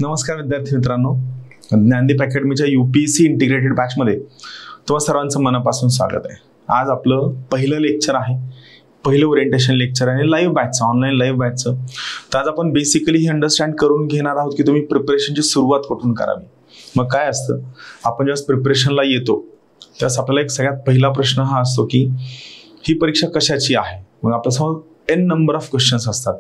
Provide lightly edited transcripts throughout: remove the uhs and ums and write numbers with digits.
नमस्कार विद्यार्थी मित्रांनो, ज्ञानदीप अकॅडमीच्या UPSC इंटिग्रेटेड बॅचमध्ये तुम्हा सर्वांचं मनापासून स्वागत आहे. आज आपलं पहिलं लेक्चर आहे, पहिलं ओरिएंटेशन लेक्चर आहे लाईव्ह बॅचचं, ऑनलाईन लाईव्ह बॅचचं. तर आज आपण बेसिकली हे अंडरस्टँड करून घेणार आहोत की तुम्ही प्रिपरेशनची सुरुवात कुठून करावी. मग काय असतं, आपण जेव्हा प्रिपरेशनला येतो त्यास आपल्याला एक सगळ्यात पहिला प्रश्न हा असतो की ही परीक्षा कशाची आहे. मग आपल्यासमोर एन नंबर ऑफ क्वेश्चन्स असतात.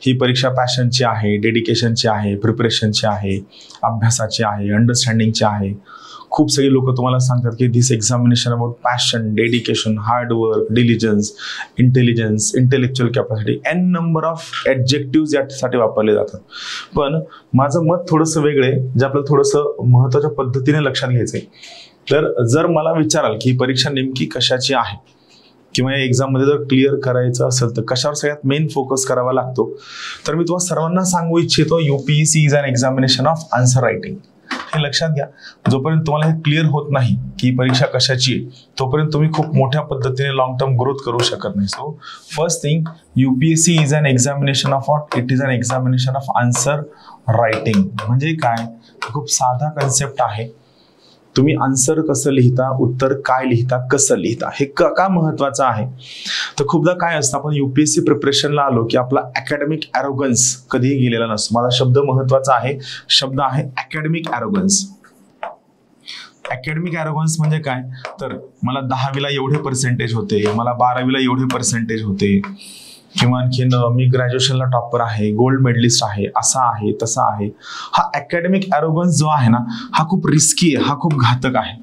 ही परीक्षा पॅशनची आहे, डेडिकेशनची आहे, प्रिपरेशनची आहे, अभ्यासाची आहे, अंडरस्टँडिंगची आहे. खूप सगळे लोक तुम्हाला सांगतात की this examination about passion, dedication, hard work, diligence, intelligence, intellectual capacity. An number of adjective यासाठी वापरले जातात. पण माझं मत थोडंसं वेगळं आहे, जे आपल्याला थोडंसं महत्त्वाच्या पद्धतीने लक्षात घ्यायचं आहे. तर जर मला विचाराल की ही परीक्षा नेमकी कशाची आहे किंवा या एक्झाममध्ये जर क्लिअर करायचं असेल तर कशावर सगळ्यात मेन फोकस करावा लागतो, तर मी तुम्हाला सर्वांना सांगू इच्छितो UPSC is an examination of answer writing. हे लक्षात घ्या. जोपर्यंत तुम्हाला हे क्लिअर होत नाही की परीक्षा कशाची आहे, तोपर्यंत तुम्ही खूप मोठ्या पद्धतीने लॉंग टर्म ग्रोथ करू शकत नाही. So first thing, UPSC is an examination of what? It is an examination of answer writing. म्हणजे काय? खूप साधा कन्सेप्ट आहे. तुम्ही आन्सर कसं लिहिता, उत्तर काय लिहिता, कसं लिहिता, हे का महत्वाचं आहे. तर खूपदा काय असतं, आपण UPSC प्रिपरेशनला आलो की आपला अकॅडमिक ॲरोगन्स कधीही गेलेला नसतो. माझा शब्द महत्वाचा आहे, शब्द आहे अकॅडमिक ॲरोगन्स. अकॅडमिक ॲरोगन्स म्हणजे काय, तर मला 10वीला एवढे पर्सेंटेज होते, मला 12वीला एवढे पर्सेंटेज होते, किंवा आणखीन मी ग्रॅज्युएशनला टॉपर आहे, गोल्ड मेडलिस्ट आहे, असा आहे, तसा आहे. हा अकॅडमिक ॲरोगन्स जो आहे ना, हा खूप रिस्की आहे, हा खूप घातक आहे.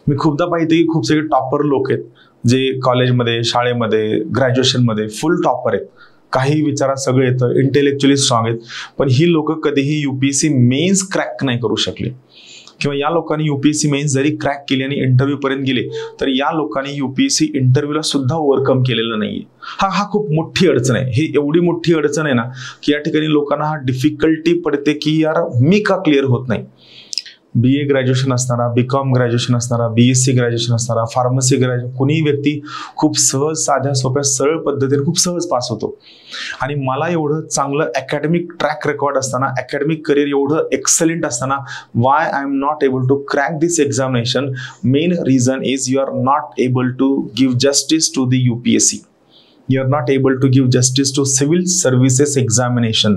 मी खूपदा पाहिजे की खूप सगळे टॉपर लोक आहेत जे कॉलेजमध्ये, शाळेमध्ये, ग्रॅज्युएशनमध्ये फुल टॉपर आहेत, काही विचारात सगळे येतं, इंटेलेक्च्युअली स्ट्रॉंग आहेत, पण ही लोक कधीही UPSC मेन्स क्रॅक नाही करू शकले. किंवा या लोकांनी UPSC मेन्स जरी क्रॅक केली आणि इंटरव्ह्यू पर्यंत गेले तर या लोकांनी UPSC इंटरव्ह्यूला सुद्धा ओव्हरकम केलेलं नाहीये. हा खूप मोठी अडचण आहे. ही एवढी मोठी अडचण आहे ना की या ठिकाणी लोकांना हा डिफिकल्टी पडते की यार मी का क्लिअर होत नाही. BA ग्रॅज्युएशन असणारा, BCom ग्रॅज्युएशन असणारा, BSc ग्रॅज्युएशन असणारा, फार्मसी ग्रॅज्युएशन, कुणीही व्यक्ती खूप सहज, साध्या सोप्या सरळ पद्धतीने खूप सहज पास होतो. आणि मला एवढं चांगलं अकॅडमिक ट्रॅक रेकॉर्ड असताना, अकॅडमिक करिअर एवढं एक्सलेंट असताना, why I am not able to crack this examination? Main reason is you are not able to give justice to the UPSC. You are not able to give justice to civil services examination.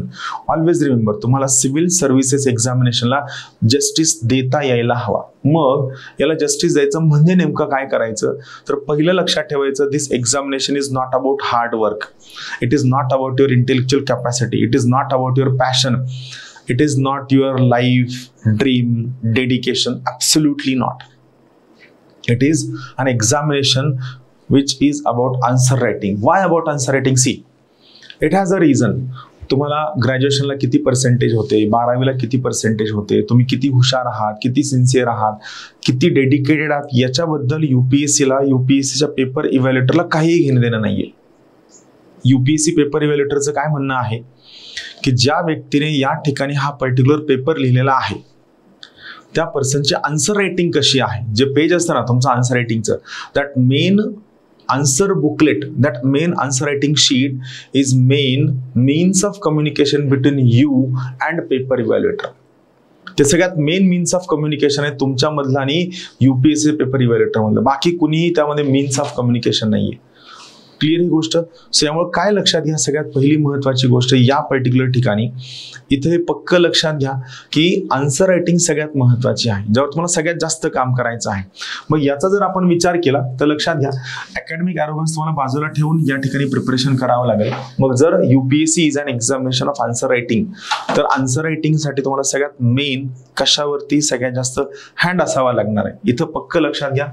Always remember, तुम्हाला civil services एक्झामिनेशनला justice देता यायला हवा. मग याला justice द्यायचं म्हणजे नेमकं काय करायचं, तर पहिलं लक्षात ठेवायचं, this examination is not about hard work, it is not about your intellectual capacity, it is not about your passion, it is not your life, dream, dedication. Absolutely not. It is an examination which is about answer writing. Why about answer writing? See, it has a reason. तुम्हाला ग्रॅज्युएशनला किती percentage होते, 12वीला किती percentage होते, तुम्ही किती हुशार आहात, किती सिन्सिअर आहात, किती डेडिकेटेड आहात, याच्याबद्दल UPSCच्या पेपर इव्हॅल्युएटरला काहीही घेणं देणं नाहीये. UPSC पेपर इव्हॅल्युएटरचं काय म्हणणं आहे की ज्या व्यक्तीने या ठिकाणी हा पर्टिक्युलर पेपर लिहिलेला आहे त्या पर्सनची आन्सर रायटिंग कशी आहे. जे पेज असतं ना तुमचं आन्सर रायटिंगचं, that main answer booklet, that main answer writing sheet is main means of communication between you and paper evaluator. ते सगळ्यात मेन मीन्स ऑफ कम्युनिकेशन आहे तुमच्यामधलं आणि UPSC पेपर इव्हॅल्युएटर मधलं. बाकी कुणीही त्यामध्ये मीन्स ऑफ कम्युनिकेशन नाहीये. क्लिअर ही गोष्ट. सो यामुळे काय लक्षात घ्या, सगळ्यात पहिली महत्वाची गोष्ट या पर्टिक्युलर ठिकाणी इथे पक्क लक्षात घ्या की आन्सर रायटिंग सगळ्यात महत्वाची आहे, ज्यावर तुम्हाला सगळ्यात जास्त काम करायचं आहे. मग याचा जर आपण विचार केला तर लक्षात घ्या, अकॅडमिक ॲरोगन्स तुम्हाला बाजूला ठेवून या ठिकाणी प्रिपरेशन करावं लागेल. मग जर UPSC is an examination of answer writing, तर आन्सर रायटिंगसाठी तुम्हाला सगळ्यात मेन कशावरती सगळ्यात जास्त हँड असावा लागणार आहे. इथं पक्क लक्षात घ्या,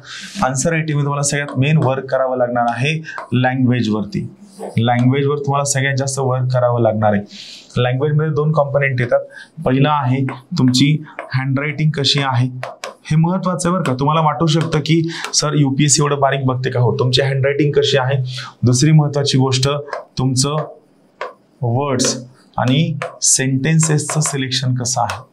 आन्सर रायटिंग तुम्हाला सगळ्यात मेन वर्क करावं लागणार आहे लँग्वेजवरती. लँग्वेजवर तुम्हाला सगळ्यात जास्त वर्क करावं लागणार आहे. लँग्वेजमध्ये 2 कॉम्पोनेंट येतात. पहिला आहे तुमची हँडरायटिंग कशी आहे, हे महत्वाचं आहे बरं का. तुम्हाला वाटू शकतं की सर UPSC एवढं बारीक बघते का? हो, तुमची हँडरायटिंग कशी आहे. दुसरी महत्वाची गोष्ट तुमचं वर्ड्स आणि सेंटेन्सेसचं सिलेक्शन कसं आहे.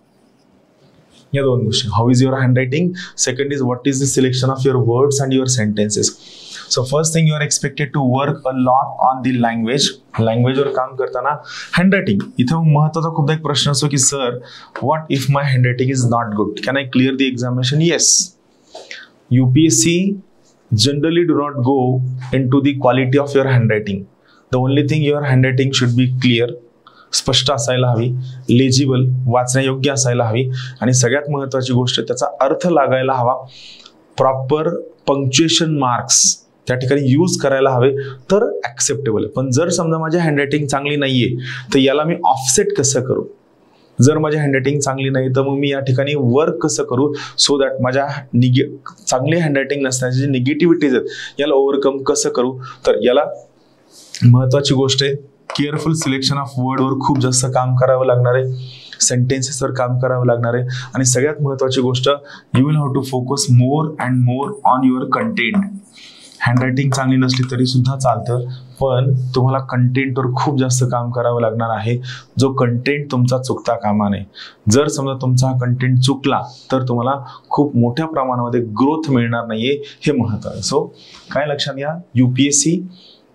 या 2 गोष्टी, how is your handwriting, second is what is the selection of your words and your sentences. So first thing you are expected to work a lot on the लँग्वेजवर काम करताना हँडरायटिंग. इथं महत्वाचा खूपदा एक प्रश्न असतो की sir what if my handwriting is not good, can I clear the examination? Yes. UPSC generally do not go into the quality of your handwriting. The only thing, your handwriting should be clear, स्पष्ट असायला हवी, legible, वाचण्यायोग्य असायला हवी, आणि सगळ्यात महत्वाची गोष्ट त्याचा अर्थ लागायला हवा. प्रॉपर पंक्च्युएशन मार्क्स त्या ठिकाणी यूज करायला हवे तर ऍक्सेप्टेबल आहे. पण जर समजा माझी हँडरायटिंग चांगली नाहीये तर याला मी ऑफसेट कसं करू? जर माझी हँडरायटिंग चांगली नाही तर मग मी या ठिकाणी वर्क कसं करू सो दॅट माझ्या चांगली हँडरायटिंग नसण्याची जी निगेटिव्हिटीज आहेत याला ओव्हरकम कसं करू? तर याला महत्वाची गोष्ट आहे केअरफुल सिलेक्शन ऑफ वर्डवर खूप जास्त काम करावं लागणार आहे, सेंटेन्सेसवर काम करावं लागणार आहे, आणि सगळ्यात महत्वाची गोष्ट you will have to focus more and more on your content. Handwriting चांगली नसली तरी सुद्धा चालतं, पण तुम्हाला कंटेंटवर खूप जास्त काम करावं लागणार आहे, जो कंटेंट तुमचा चुकता कामा नये. जर समजा तुमचा हा कंटेंट चुकला तर तुम्हाला खूप मोठ्या प्रमाणामध्ये ग्रोथ मिळणार नाहीये, हे महत्त्वाचं. सो काय लक्षात घ्या,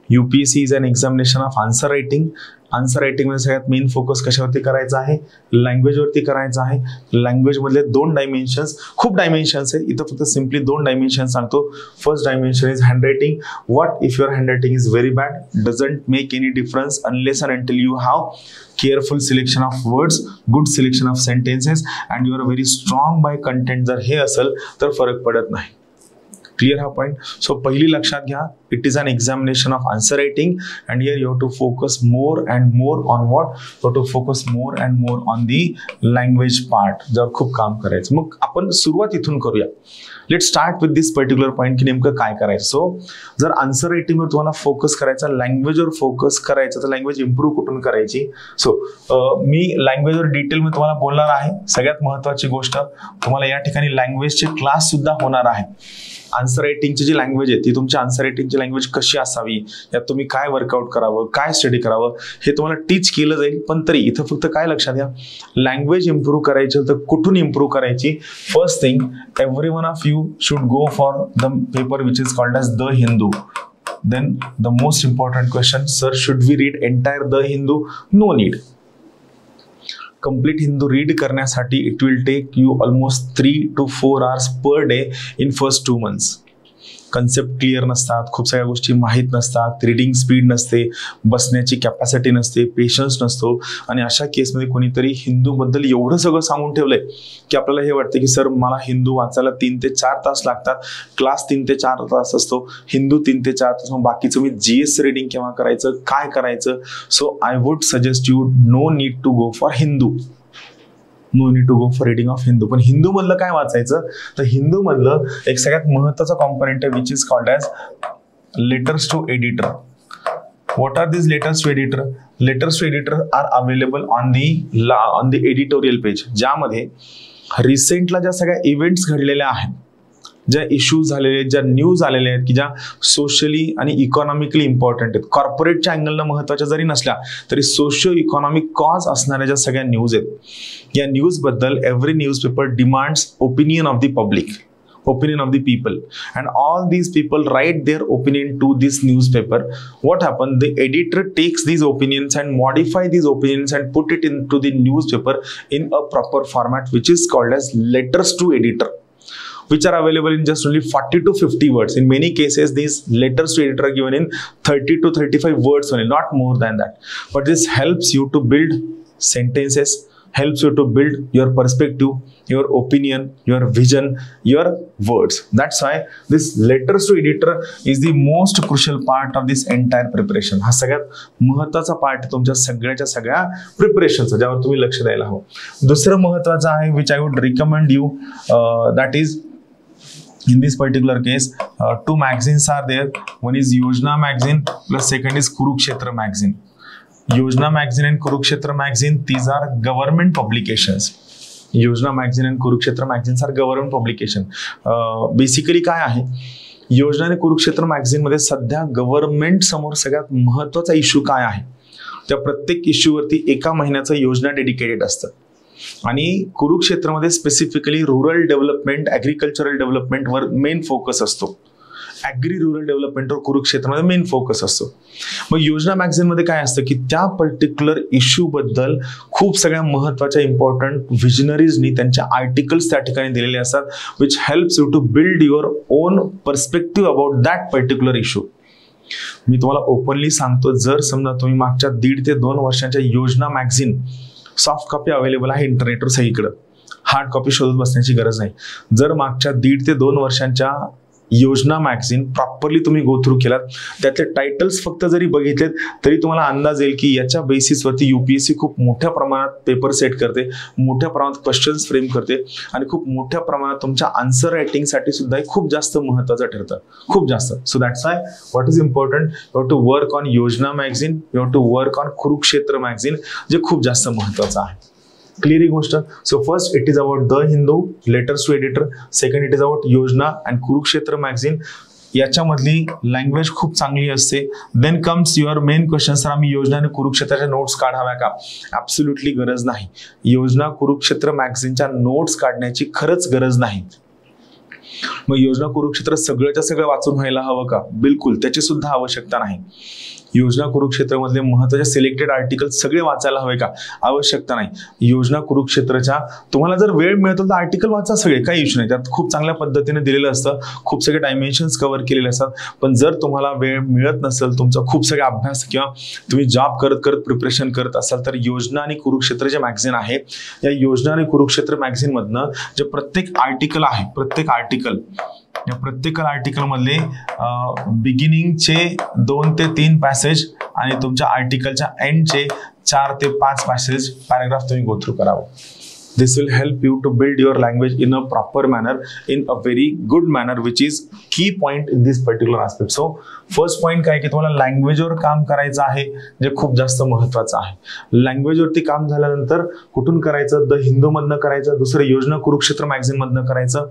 UPSC is an examination of answer writing. Answer writing मध्ये सगळ्यात मेन फोकस कशावरती करायचा आहे? लँग्वेजवरती करायचा आहे. लँग्वेज मधले 2 डायमेन्शन्स, खूप डायमेन्शन्स आहेत, इथं फक्त सिम्पली 2 डायमेन्शन सांगतो. First dimension is handwriting. What if your handwriting is very bad? Doesn't make any difference unless and until you have careful selection of words, good selection of sentences, and you are very strong by content. जर हे असेल तर फरक पडत नाही. Clear हा point. So पहिली लक्षात घ्या, it is an examination of answer writing and here you have to focus more and more on what? You have to focus more and more on the language part, ज्यावर खूप काम करायचं. मग आपण सुरुवात इथून करूया. Let start with this particular point की नेमकं काय करायचं. सो जर आन्सर रायटिंगवर तुम्हाला फोकस करायचा, लँग्वेजवर फोकस करायचं, तर लँग्वेज इम्प्रूव्ह कुठून करायची? सो मी लँग्वेजवर डिटेलमध्ये तुम्हाला बोलणार आहे. सगळ्यात महत्वाची गोष्ट, तुम्हाला या ठिकाणी लँग्वेजचे क्लास सुद्धा होणार आहे. आन्सर रायटिंगची जी लँग्वेज आहे ती तुमची आन्सर रायटिंगची लँग्वेज कशी असावी, यात तुम्ही काय वर्कआउट करावं, काय स्टडी करावं, हे तुम्हाला टीच केलं जाईल. पण तरी इथं फक्त काय लक्षात घ्या, लँग्वेज इम्प्रूव्ह करायची तर कुठून इम्प्रूव्ह करायची? First thing, every one of you should go for the paper which is called as the Hindu. Then the most important question, sir, should we read entire the Hindu? No need. Complete Hindu read करण्यासाठी it will take you almost 3 to 4 hours per day in first 2 months. Concept clear नसतात, खूप साऱ्या गोष्टी माहीत नसतात, reading speed नसते, बसण्याची capacity नसते, पेशन्स नसतो, आणि अशा केसमध्ये कोणीतरी हिंदूबद्दल एवढं सगळं सांगून ठेवलंय की आपल्याला हे वाटतं की सर मला हिंदू वाचायला 3 ते 4 तास लागतात, क्लास 3 ते 4 तास असतो, हिंदू 3 ते 4 तास, मग बाकीचं मी GS रीडिंग केव्हा करायचं, काय करायचं? So I would suggest you no need to go for Hindu. No need to go for reading of Hindu. पण हिंदू मधलं काय वाचायचं? तर हिंदू मधलं एक सगळ्यात महत्वाचा कॉम्पोनेंट आहे which is called as letters to editor. What are this letters to editor? Letters to editor are available on the editorial page, ज्यामध्ये रिसेंटला ज्या सगळ्या इव्हेंट्स घडलेल्या आहेत, ज्या इश्यूज झालेले आहेत, ज्या न्यूज आलेल्या आहेत की ज्या सोशली आणि इकॉनॉमिकली इम्पॉर्टंट आहेत, कॉर्पोरेटच्या अँगलनं महत्त्वाच्या जरी नसल्या तरी सोशिओ इकॉनॉमिक कॉज असणाऱ्या ज्या सगळ्या न्यूज आहेत, या न्यूजबद्दल every newspaper demands opinion of the public, opinion of the people, and all these people write their opinion to this newspaper. What happened? The editor takes these opinions and modify these opinions and put it into the newspaper in a proper format which is called as letters to editor, which are available in just only 40 to 50 words. In many cases these letters to editor are given in 30 to 35 words only, not more than that. But this helps you to build sentences, helps you to build your perspective, your opinion, your vision, your words. That's why this letters to editor is the most crucial part of this entire preparation. हा सगळ्यात महत्त्वाचा part तुमच्या सगळ्याच्या सगळ्या प्रिपरेशनचा, ज्यावर तुम्ही लक्ष द्यायला हवं. दुसरं महत्त्वाचं आहे which I would recommend you, that is in this particular case 2 magazines are there. One is Yojna magazine plus second is Kurukshetra magazine. Yojna magazine and Kurukshetra magazine, these are government publications. Yojna magazine and Kurukshetra magazines are government publication. Basically काय आहे, योजना आणि Kurukshetra magazine मध्ये सध्या government समोर सगळ्यात महत्त्वाचा issue काय आहे, त्या प्रत्येक इश्यूवरती 1 महिन्याचं योजना डेडिकेटेड असतं. आणि कुरुक्षेत्रमध्ये specifically rural development, agricultural development वर मेन फोकस असतो. ॲग्री रुरल डेव्हलपमेंटवर कुरुक्षेत्रामध्ये मेन फोकस असतो. मग योजना मॅगझिनमध्ये काय असतं की त्या पर्टिक्युलर इश्यू बद्दल खूप सगळ्या महत्त्वाच्या इम्पॉर्टंट व्हिजनरीजनी त्यांच्या आर्टिकल्स त्या ठिकाणी दिलेले असतात, which helps you to build your own perspective about that particular issue. मी तुम्हाला ओपनली सांगतो, जर समजा तुम्ही मागच्या 1.5 ते 2 वर्षांच्या योजना मॅगझिन सॉफ्ट कॉपी अवेलेबल आहे इंटरनेटवर सगळीकडं, हार्ड कॉपी शोधत बसण्याची गरज नाही. जर मागच्या 1.5 ते 2 वर्षांच्या योजना मॅगझिन प्रॉपरली तुम्ही गो थ्रू केलात, त्यातले टायटल्स फक्त जरी बघितलेत तरी तुम्हाला अंदाज येईल की याच्या बेसिसवरती UPSC खूप मोठ्या प्रमाणात पेपर सेट करते, मोठ्या प्रमाणात क्वेश्चन्स फ्रेम करते आणि खूप मोठ्या प्रमाणात तुमच्या आन्सर रायटिंगसाठी सुद्धा खूप जास्त महत्त्वाचं ठरतं, खूप जास्त. So that's why what is important, you have to work on Yojana magazine, you have to work on Kurukshetra magazine, जे खूप जास्त महत्त्वाचं आहे. क्लिअर ही गोष्ट. So first it is about the Hindu letters to editor, second it is about Yojana and Kurukshetra magazine. याच्यामधली language खूप चांगली असते. Then comes your main question, sir आम्ही योजना आणि कुरुक्षेत्राच्या नोट्स काढाव्या का? ॲब्सोल्युटली गरज नाही. योजना कुरुक्षेत्र मॅगझिनच्या नोट्स काढण्याची खरंच गरज नाही. मग योजना कुरुक्षेत्र सगळंच्या सगळं वाचून व्हायला हवं का? बिलकुल, त्याची सुद्धा आवश्यकता नाही. योजना कुरुक्षेत्रामधले महत्त्वाचे सिलेक्टेड आर्टिकल सगळे वाचायला हवे का? आवश्यकता नाही. योजना कुरुक्षेत्राच्या तुम्हाला जर वेळ मिळतो तर आर्टिकल वाचा सगळे, काही इश्यू नाही. त्यात खूप चांगल्या पद्धतीने दिलेलं असतं, खूप सगळे डायमेन्शन्स कव्हर केलेले असतात. पण जर तुम्हाला वेळ मिळत नसेल, तुमचा खूप सगळे अभ्यास किंवा तुम्ही जॉब करत करत प्रिपरेशन करत असाल, तर योजना आणि कुरुक्षेत्र जे मॅगझिन आहे, या योजना आणि कुरुक्षेत्र मॅगझिनमधनं जे प्रत्येक आर्टिकल आहे, प्रत्येक आर्टिकल मधले बिगिनिंगचे 2 ते 3 पॅसेज आणि तुमच्या आर्टिकलच्या एंडचे 4 ते 5 पॅराग्राफ तुम्ही गो थ्रू करावं. This will help you to build your language in a proper manner, in a very good manner, which is key point in this particular aspect. So first point काय की तुम्हाला लँग्वेजवर काम करायचं आहे, जे खूप जास्त महत्त्वाचं आहे. लँग्वेजवरती काम झाल्यानंतर कुठून करायचं? द हिंदू मधनं करायचं, दुसरं योजना कुरुक्षेत्र मॅगझिन मधनं करायचं.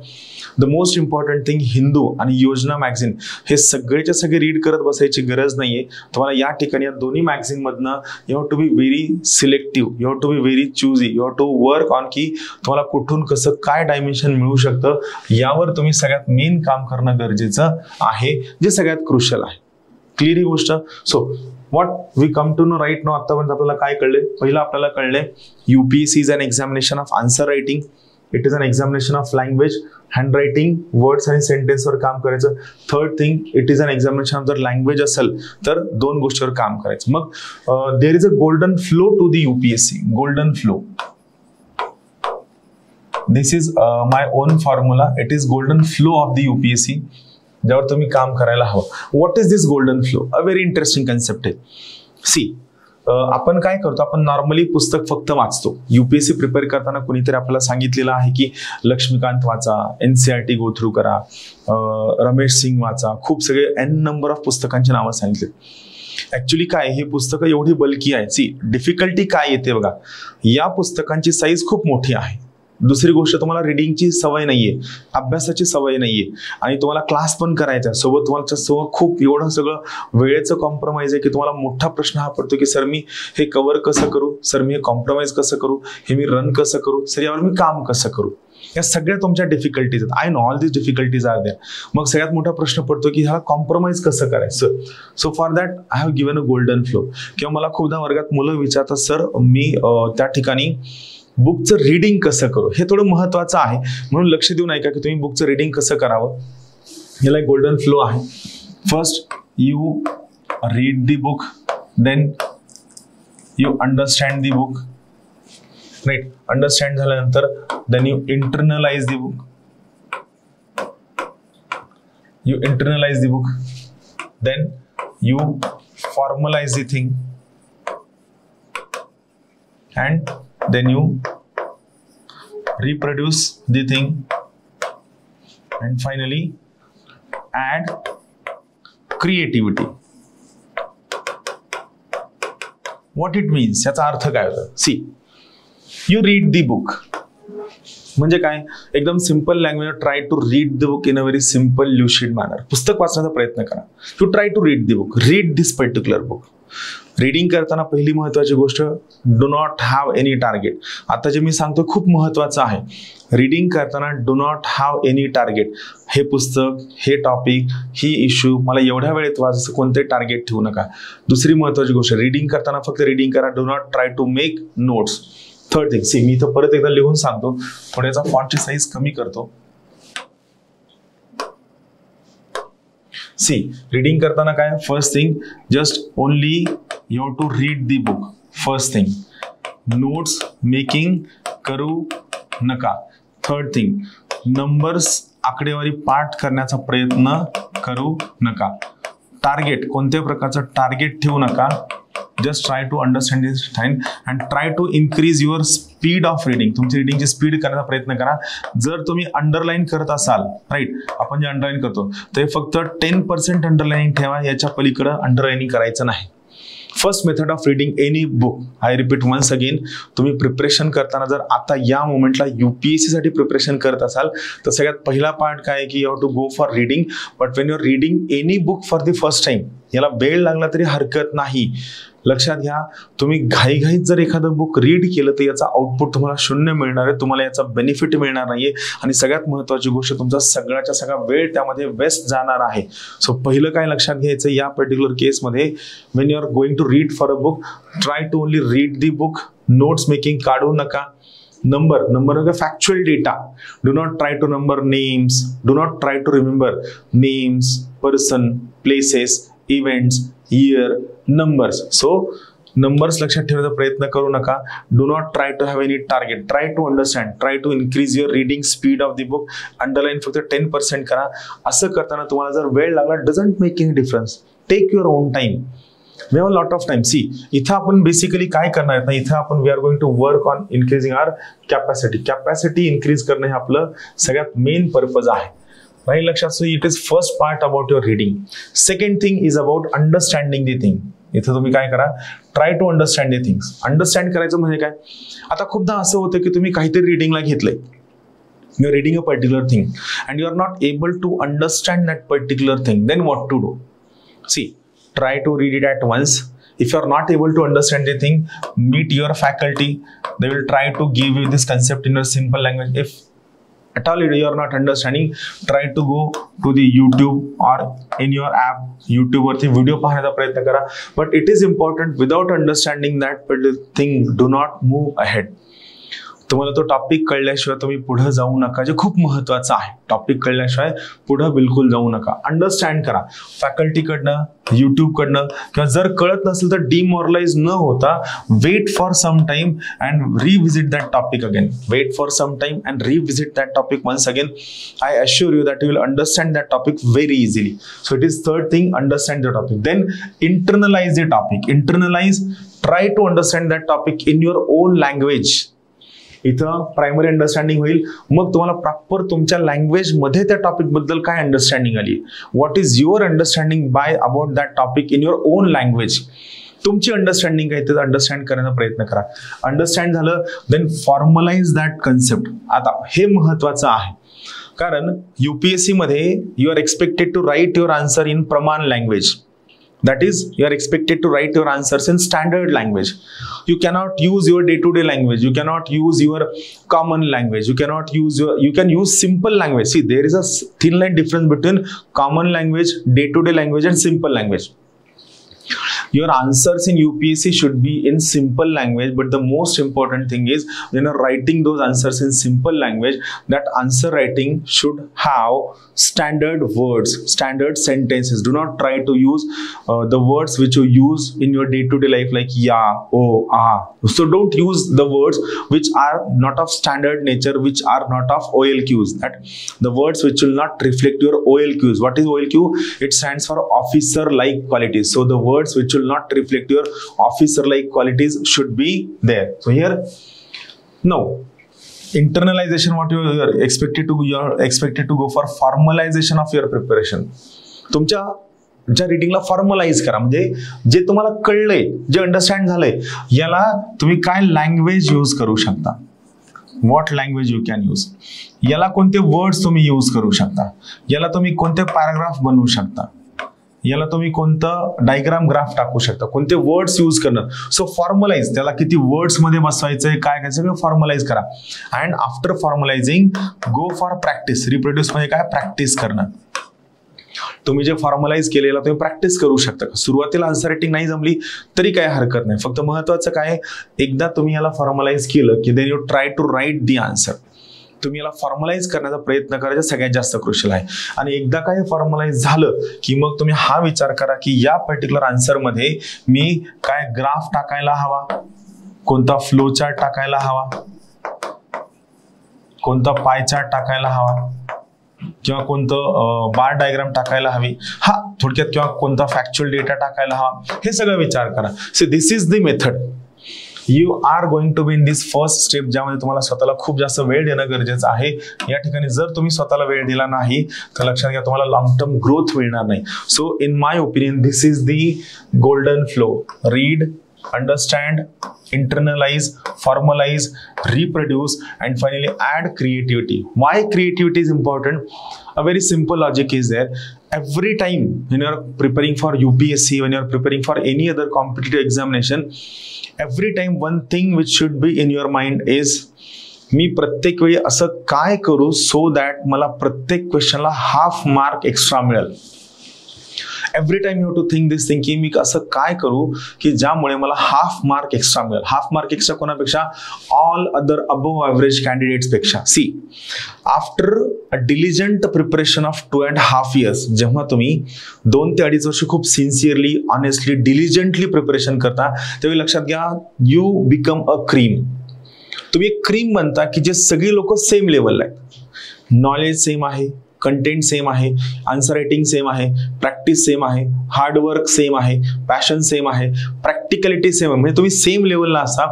The most important thing, Hindu आणि योजना मॅगझिन हे सगळेच्या सगळे रीड करत बसायची गरज नाहीये. तुम्हाला या ठिकाणी या दोन्ही मॅगझिन मधनं you have to be very selective, you have to be very choosy, you have to work on की तुम्हाला कुठून कसं काय डायमेन्शन मिळू शकतं, यावर तुम्ही सगळ्यात मेन काम करणं गरजेचं आहे, जे सगळ्यात क्रुशियल आहे. क्लिअर ही गोष्ट. So what we come to know right no, आतापर्यंत आपल्याला काय कळले? पहिलं आपल्याला कळले UPSC is an examination of answer writing, it is an examination of language, hand writing, words आणि सेंटेन्सवर काम करायचं. Third thing, it is an examination of जर लँग्वेज असेल तर 2 गोष्टीवर काम करायचं. मग there is a golden flow to the UPSC, golden flow. This is my own formula. It is golden flow of the UPSC, ज्यावर तुम्ही काम करायला हवं. What is this golden flow? A very interesting concept आहे. See, आपण काय करतो? आपण नॉर्मली पुस्तक फक्त वाचतो. UPSC प्रिपेअर करताना कुणीतरी आपल्याला सांगितलेलं आहे की लक्ष्मीकांत वाचा, NCERT गो थ्रू करा, रमेश सिंग वाचा, खूप सगळे N नंबर ऑफ पुस्तकांची नावं सांगितली. ऍक्च्युली काय, ही पुस्तकं एवढी बल्की आहे. सी, डिफिकल्टी काय येते बघा, या पुस्तकांची साईज खूप मोठी आहे. दुसरी गोष्ट, तुम्हाला रिडिंगची सवय नाहीये, अभ्यासाची सवय नाहीये आणि तुम्हाला क्लास पण करायचा सोबत, तुम्हाला सोबत खूप एवढं सगळं वेळेचं कॉम्प्रोमाइज आहे की तुम्हाला मोठा प्रश्न हा पडतो की सर मी हे कव्हर कसं करू, सर मी हे कॉम्प्रोमाइज कसं करू, हे मी रन कसं करू, सर यावर मी काम कसं करू. या सगळ्या तुमच्या डिफिकल्टीज आहेत. I know all this difficulties are there. मग सगळ्यात मोठा प्रश्न पडतो की ह्याला कॉम्प्रोमाइज कसं करायचं. So for that I have given a golden flow. किंवा मला खूपदा वर्गात मुलं विचारतात, सर मी त्या ठिकाणी बुकचं रीडिंग कसं करू. हे थोडं महत्वाचं आहे, म्हणून लक्ष देऊन ऐका की तुम्ही बुकचं रीडिंग कसं करावं. याला एक गोल्डन फ्लो आहे. First you read the book, then you understand the book, right. Understand झाल्यानंतर then you internalise the book, you internalize the book, then you formalize the thing, and then you reproduce the thing, and finally add creativity. What it means, याचा अर्थ काय होता. See, you read the book म्हणजे काय, एकदम simple language. Try to read the book in a very simple lucid manner. पुस्तक वाचण्याचा प्रयत्न करा. You try to read the book, read this particular book. Reading करताना पहिली महत्वाची गोष्ट, do not have any target. आता जे मी सांगतो खूप महत्वाचं आहे. रीडिंग करताना do not have any target. हे पुस्तक, हे टॉपिक, ही इश्यू मला एवढ्या वेळेत वाचायचं, कोणते टार्गेट ठेवू नका. दुसरी महत्वाची गोष्ट, रीडिंग करताना फक्त रीडिंग करा. Do not try to make notes. Third thing, see मी इथं परत एकदा लिहून सांगतो, थोड्याचा फॉन्टची साईज कमी करतो. सी रीडिंग करताना काय, first thing just only you have to read the book. First thing, notes making करू नका. थर्ड थिंग, नंबर्स आकडेवारी पाठ करण्याचा प्रयत्न करू नका. टार्गेट, कोणत्या प्रकारचं टार्गेट ठेवू नका. Just try to understand this time and try to increase your speed of reading. तुमची रीडिंगची स्पीड करण्याचा प्रयत्न करा. जर तुम्ही अंडरलाईन करत असाल, राईट, आपण जे अंडरलाईन करतो ते फक्त 10% अंडरलाईनिंग ठेवा, याच्या पलीकडे अंडरलाईनिंग करायचं नाही. First method of reading any book, I repeat once again, तुम्ही प्रिपरेशन करताना जर आता या मोमेंटला UPSC साठी प्रिपरेशन करत असाल तर सगळ्यात पहिला पार्ट काय आहे की you have to go for reading. But when you are reading any book for the first time, याला वेळ लागला तरी हरकत नाही. लक्षात घ्या, तुम्ही घाईघाईत जर एखादं बुक रीड केलं तर याचा आउटपुट तुम्हाला 0 मिळणार आहे, तुम्हाला याचा बेनिफिट मिळणार नाहीये. आणि सगळ्यात महत्वाची गोष्ट, तुमचा सगळ्याच्या सगळा वेळ त्यामध्ये वेस्ट जाणार आहे. सो पहिलं काय लक्षात घ्यायचं या पर्टिक्युलर केसमध्ये, when you are going to read for a book, try to only read the book. Notes making काढू नका. Number factual data. Do not try to number names. Do not try to remember names, person, places, events, year, numbers. So numbers लक्षात ठेवण्याचा प्रयत्न करू नका. Do not try to have any target. Try to understand. Try to increase your reading speed of the book. Underline फक्त 10% करा. असं करताना तुम्हाला जर वेळ लागला, doesn't make any difference. Take your own time. We have a lot of time. See, इथं आपण बेसिकली काय करणार आहे, इथं आपण we are going to work on increasing our capacity. Capacity increase करणं हे आपलं सगळ्यात मेन पर्पज आहे. राईट, लक्षात. So it is first part about your reading. Second thing is about understanding the thing. इथं तुम्ही काय करा, try to understand the things. Understand करायचं म्हणजे काय, आता खूपदा असं होतं की तुम्ही काहीतरी रीडिंगला घेतलंय, you are reading a particular thing and you are not able to understand that particular thing. Then what to do? See, try to read it at once. If you are not able to understand the thing, meet your faculty. They will try to give you this concept in a simple language. If at all you are not understanding, try to go to the YouTube or in your app. YouTube वरती video पाहण्याचा प्रयत्न करा. But it is important, without understanding that thing, do not move ahead. तुम्हाला तो topic कळल्याशिवाय तुम्ही पुढे जाऊ नका, जे खूप महत्वाचं आहे. टॉपिक कळल्याशिवाय पुढे बिलकुल जाऊ नका. अंडरस्टँड करा, फॅकल्टीकडनं, युट्यूबकडनं, किंवा जर कळत नसेल तर डिमोरलाइज न होता wait for some time and revisit that topic again. Wait for some time and revisit that topic once again. I assure you that you will understand that topic very easily. So it is third thing, understand the topic. Then internalize the topic. Internalize, try to understand that topic in your own language. इथं primary understanding होईल. मग तुम्हाला proper तुमच्या language मध्ये त्या topic बद्दल काय understanding आली, what is your understanding by about that topic in your own language. तुमची अंडरस्टँडिंग काय ते अंडरस्टँड करण्याचा प्रयत्न करा. अंडरस्टँड झालं, देन फॉर्मलाइज दॅट कन्सेप्ट. आता हे महत्वाचं आहे, कारण UPSC मध्ये you are expected to write your answer in प्रमाण language. That is, you are expected to write your answers in standard language. You cannot use your day-to-day language. You cannot use your common language. You can use simple language. See, there is a thin line difference between common language, day-to-day language, and simple language. Your answers in UPSC should be in simple language, but the most important thing is when you're writing those answers in simple language, that answer writing should have standard words, standard sentences. Do not try to use the words which you use in your day-to-day life, like yeah, oh, ah. So don't use the words which are not of standard nature, which are not of OLQs. That the words which will not reflect your OLQs. What is OLQ? It stands for officer-like qualities. So the words which will not reflect your officer-like qualities should be there. So here, now, internalization. What you are expected to go for formalization of your preparation. तुमच्या ज्या रीडिंगला formalise करा, म्हणजे जे तुम्हाला कळलंय, जे understand झालंय, याला तुम्ही काय लँग्वेज यूज करू शकता. What language you can use. याला कोणते वर्ड्स तुम्ही यूज करू शकता. याला तुम्ही कोणते पॅराग्राफ बनवू शकता. याला तुम्ही कोणतं डायग्राम ग्राफ टाकू शकता, कोणते वर्ड्स यूज करणं. सो फॉर्मलाइज, त्याला किती वर्ड्स मध्ये बसवायचंय, काय काय सगळं फॉर्मलाइज करा. And after formalising go for practice. Reproduce म्हणजे काय, प्रॅक्टिस करणं. तुम्ही जे फॉर्मलाइज केलेला तुम्ही प्रॅक्टिस करू शकता. सुरुवातीला आन्सर रायटिंग नाही जमली तरी काय हरकत नाही. फक्त महत्वाचं काय, एकदा तुम्ही याला फॉर्मलाइज केलं की then you try to write the answer. तुम्ही याला फॉर्मलाइज करण्याचा प्रयत्न करायचा सगळ्यात जास्त क्रुशियल आहे. आणि एकदा काय फॉर्मलाइज झालं की मग तुम्ही हा विचार करा की या पर्टिक्युलर आन्सर मध्ये मी काय ग्राफ टाकायला हवा, कोणता फ्लो चार्ट टाकायला हवा, कोणता पाय चार्ट टाकायला हवा, किंवा कोणतं बार डायग्राम टाकायला हवी, हा थोडक्यात, किंवा कोणता फॅक्च्युअल डेटा टाकायला हवा, हे सगळं विचार करा. So this is the method. You are going to be in this first step, ज्यामध्ये तुम्हाला स्वतःला खूप जास्त वेळ देणं गरजेचं आहे. या ठिकाणी जर तुम्ही स्वतःला वेळ दिला नाही तर लक्षात घ्या तुम्हाला लॉंग टर्म ग्रोथ मिळणार नाही. So in my opinion this is the golden flow. Read, understand, internalize, formalize, reproduce, and finally add creativity. Why creativity is important? A very simple logic is there. Every time when you are preparing for UPSC, when you are preparing for any other competitive examination, every time one thing which should be in your mind is मी प्रत्येक वेळी असं काय करू so that मला प्रत्येक क्वेश्चनला half mark extra मिळेल. Every time you to think this thing की मी असं काय करू की ज्यामुळे मला हाफ मार्क एक्स्ट्रा मिळेल. हाफ मार्क एक्स्ट्रा कोणापेक्षा, all other above average candidates पेक्षा. See, after a diligent preparation of 2.5 years, जेव्हा तुम्ही 2 ते 2.5 वर्ष खूप सिन्सिअरली, ऑनेस्टली, डिलिजंटली प्रिपरेशन करता, तेव्हा लक्षात घ्या यू बिकम अ क्रीम. तुम्ही एक क्रीम बनता की जे सगळी लोक सेम लेवलला आहेत. नॉलेज सेम आहे, कंटेंट सेम आहे, आन्सर रायटिंग सेम आहे, प्रॅक्टिस सेम आहे, हार्डवर्क सेम आहे, पॅशन सेम आहे, प्रॅक्टिकलिटी सेम आहे. म्हणजे तुम्ही सेम लेवलला असा.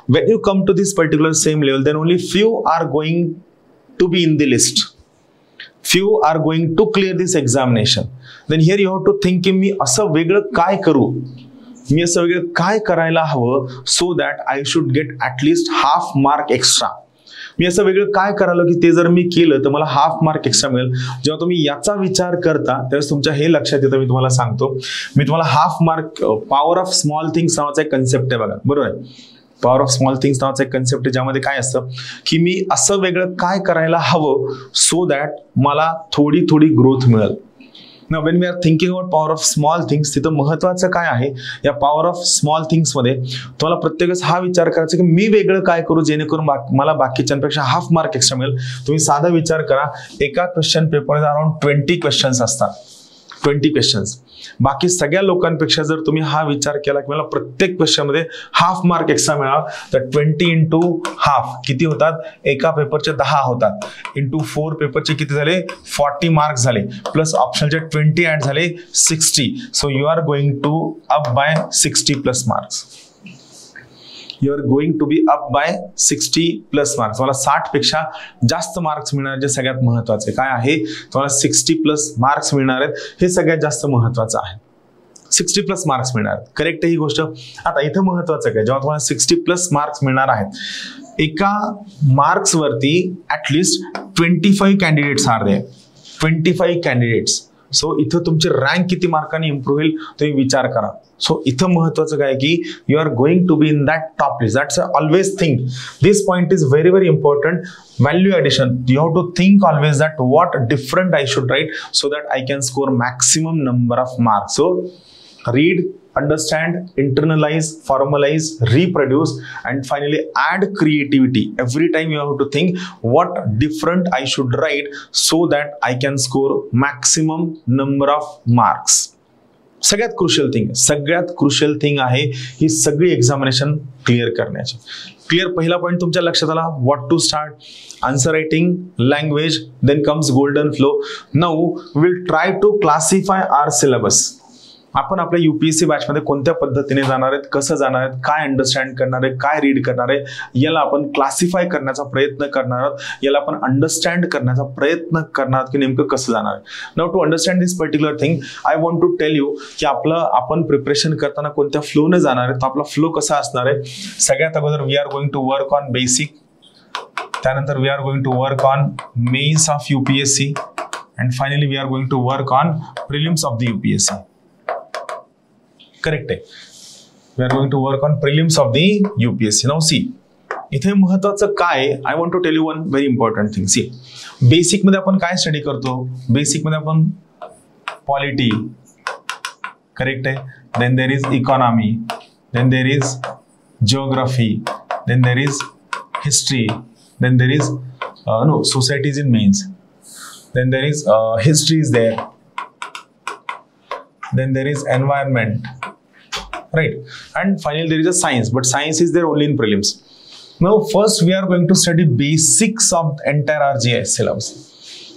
When you come to this particular same level, then only few are going to be in the list. Few are going to clear this examination. Then here you have to think की मी असं वेगळं काय करू, मी असं वेगळं काय करायला हवं so that I should get at least half mark extra. मी असं वेगळं काय करायला की ते जर मी केलं तर मला हाफ मार्क एक्स्ट्रा मिळेल. जेव्हा तुम्ही याचा विचार करता त्यावेळेस तुमच्या हे लक्षात येतं. मी तुम्हाला सांगतो, मी तुम्हाला half mark, power of small things नावाचा एक कन्सेप्ट आहे बघा, बरोबर आहे. पॉवर ऑफ स्मॉल थिंग्स नावाचा एक कन्सेप्ट आहे ज्यामध्ये काय असतं की मी असं वेगळं काय करायला हवं सो दॅट मला थोडी थोडी ग्रोथ मिळेल. Now when we are thinking about power of small things, तिथं महत्वाचं काय आहे या पॉवर ऑफ स्मॉल थिंग्स मध्ये तुम्हाला प्रत्येक वेळेस हा विचार करायचा की मी वेगळं काय करू जेणेकरून मला बाकीच्यांपेक्षा हाफ मार्क एक्स्ट्रा मिळेल. तुम्ही साधा विचार करा, एका क्वेश्चन पेपरमध्ये अराउंड 20 क्वेश्चन्स असतात. 20 क्वेश्चन्स. बाकी सगळ्या लोकांपेक्षा जर तुम्ही हा विचार केला की मला प्रत्येक क्वेश्चन मध्ये हाफ मार्क एक्स्ट्रा मिळावा, तर 20 इंटू हाफ किती होतात, एका पेपरचे 10 होतात. इंटू 4 पेपरचे किती झाले, 40 मार्क्स झाले. प्लस ऑप्शनचे 20 ऍड झाले 60. So you are going to up by 60 plus marks. You are going to be up by 60 plus marks. तुम्हाला 60 पेक्षा जास्त मार्क्स मिळणार, जे सगळ्यात महत्वाचे काय आहे, तुम्हाला 60 प्लस मार्क्स मिळणार आहेत, हे सगळ्यात जास्त महत्वाचं आहे. 60 प्लस मार्क्स मिळणार आहेत, करेक्ट ही गोष्ट. आता इथं महत्वाचं काय, जेव्हा तुम्हाला 60 प्लस मार्क्स मिळणार आहेत, एका मार्क्स वरती at least 25 candidates are there. 25 candidates. So इथं तुमची रँक किती मार्कांनी इम्प्रूव्ह होईल तुम्ही विचार करा. सो इथं महत्वाचं काय की you are going to be in that top list. That's always think this point is very very important. Value addition, you have to think always that what different I should write so that I can score maximum number of marks. So read, understand, internalize, formalize, reproduce, and finally add creativity. Every time you have to think what different I should write so that I can score maximum number of marks. सगळ्यात crucial thing आहे ही सगळी examination clear करण्याची. Clear, पहिला point तुमच्या लक्षात आला, what to start, answer writing, language, then comes golden flow. Now will try to classify our syllabus. आपण आपल्या UPSC बॅच मध्ये कोणत्या पद्धतीने जाणार आहेत, कसं जाणार आहेत, काय अंडरस्टँड करणार आहे, काय रीड करणार आहे, याला आपण क्लासिफाय करण्याचा प्रयत्न करणार आहोत. याला आपण अंडरस्टँड करण्याचा प्रयत्न करणार आहोत की नेमकं कसं जाणार आहे. Now to understand this particular thing I want to tell you की आपण प्रिपरेशन करताना कोणत्या फ्लोने जाणार आहे. तर आपला फ्लो कसा असणार आहे, सगळ्यात अगोदर we are going to work on basic, त्यानंतर we are going to work on mains of UPSC, and finally we are going to work on prelims of the UPSC. Correct आहे. We are going to work on prelims of the UPSC. Now see, इथे महत्वाचं काय, I want to tell you one very important thing. See, basic मध्ये आपण काय study करतो? Basic मध्ये आपण पॉलिटी, करेक्ट आहे, then there is economy, then there is geography, then there is history, then there is societies in mains, then there is history is there, then there is environment, right, and finally there is a science, but science is there only in prelims. Now first we are going to study basics of the entire our GS syllabus.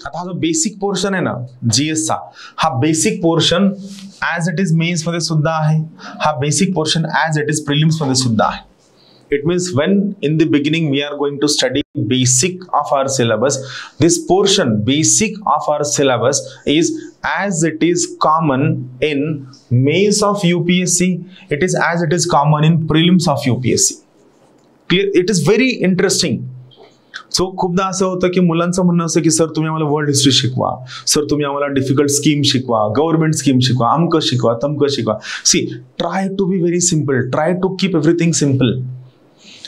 आता हा जो basic portion आहे ना GS चा, हा basic portion as it is mains मध्ये सुद्धा आहे, हा basic portion as it is prelims मध्ये सुद्धा आहे. It means when in the beginning we are going to study basic of our syllabus, this portion basic of our syllabus is as it is common in mains of UPSC, it is as it is common in prelims of UPSC. Clear? It is very interesting. So खूपदा असं होतं की मुलांचं म्हणणं असं की sir तुम्ही आम्हाला वर्ल्ड हिस्ट्री शिकवा, सर तुम्ही आम्हाला डिफिकल्ट स्कीम शिकवा, गव्हर्नमेंट स्कीम शिकवा, अमकं शिकवा, तमकं शिकवा. See, try to be very simple, try to keep everything simple.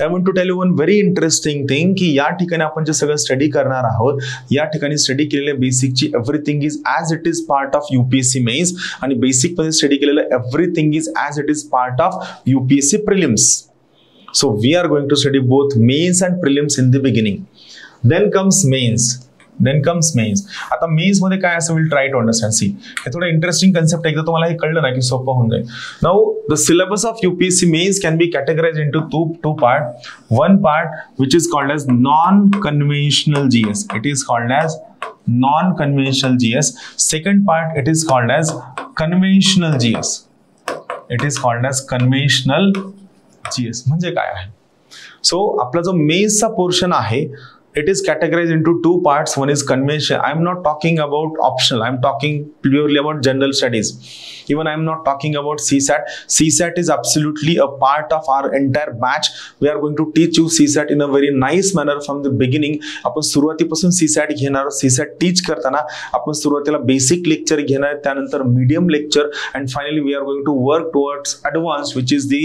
I want to tell you one very interesting thing की या ठिकाणी आपण जे सगळं स्टडी करणार आहोत, या ठिकाणी स्टडी केलेल्या बेसिकची everything is as it is part of UPSC mains, आणि बेसिकमध्ये स्टडी केलेलं everything is as it is part of UPSC prelims. So we are going to study both mains and prelims in the beginning. Then comes mains. आता mains मध्ये काय असं, will try to understand. See, हे थोडं interesting concept, एकदा तुम्हाला हे कळलं ना की सोपं होऊन जाईल. Now the syllabus of UPSC mains can be categorised into two part. One part which is called as non-conventional GS. It is called as non-conventional GS. Second part it is called as conventional GS. It is called as conventional GS. म्हणजे काय आहे? So आपला जो मेन्सचा portion आहे, it is categorized into two parts. One is conventional. I am not talking about optional. I am talking purely about general studies. Even I am not talking about CSAT. CSAT is absolutely a part of our entire batch. We are going to teach you CSAT in a very nice manner from the beginning. आपण सुरुवातीपासून CSAT घेणार. CSAT teach करताना आपण सुरुवातीला basic lecture घेणार, त्यानंतर medium lecture, and finally we are going to work towards advanced, which is the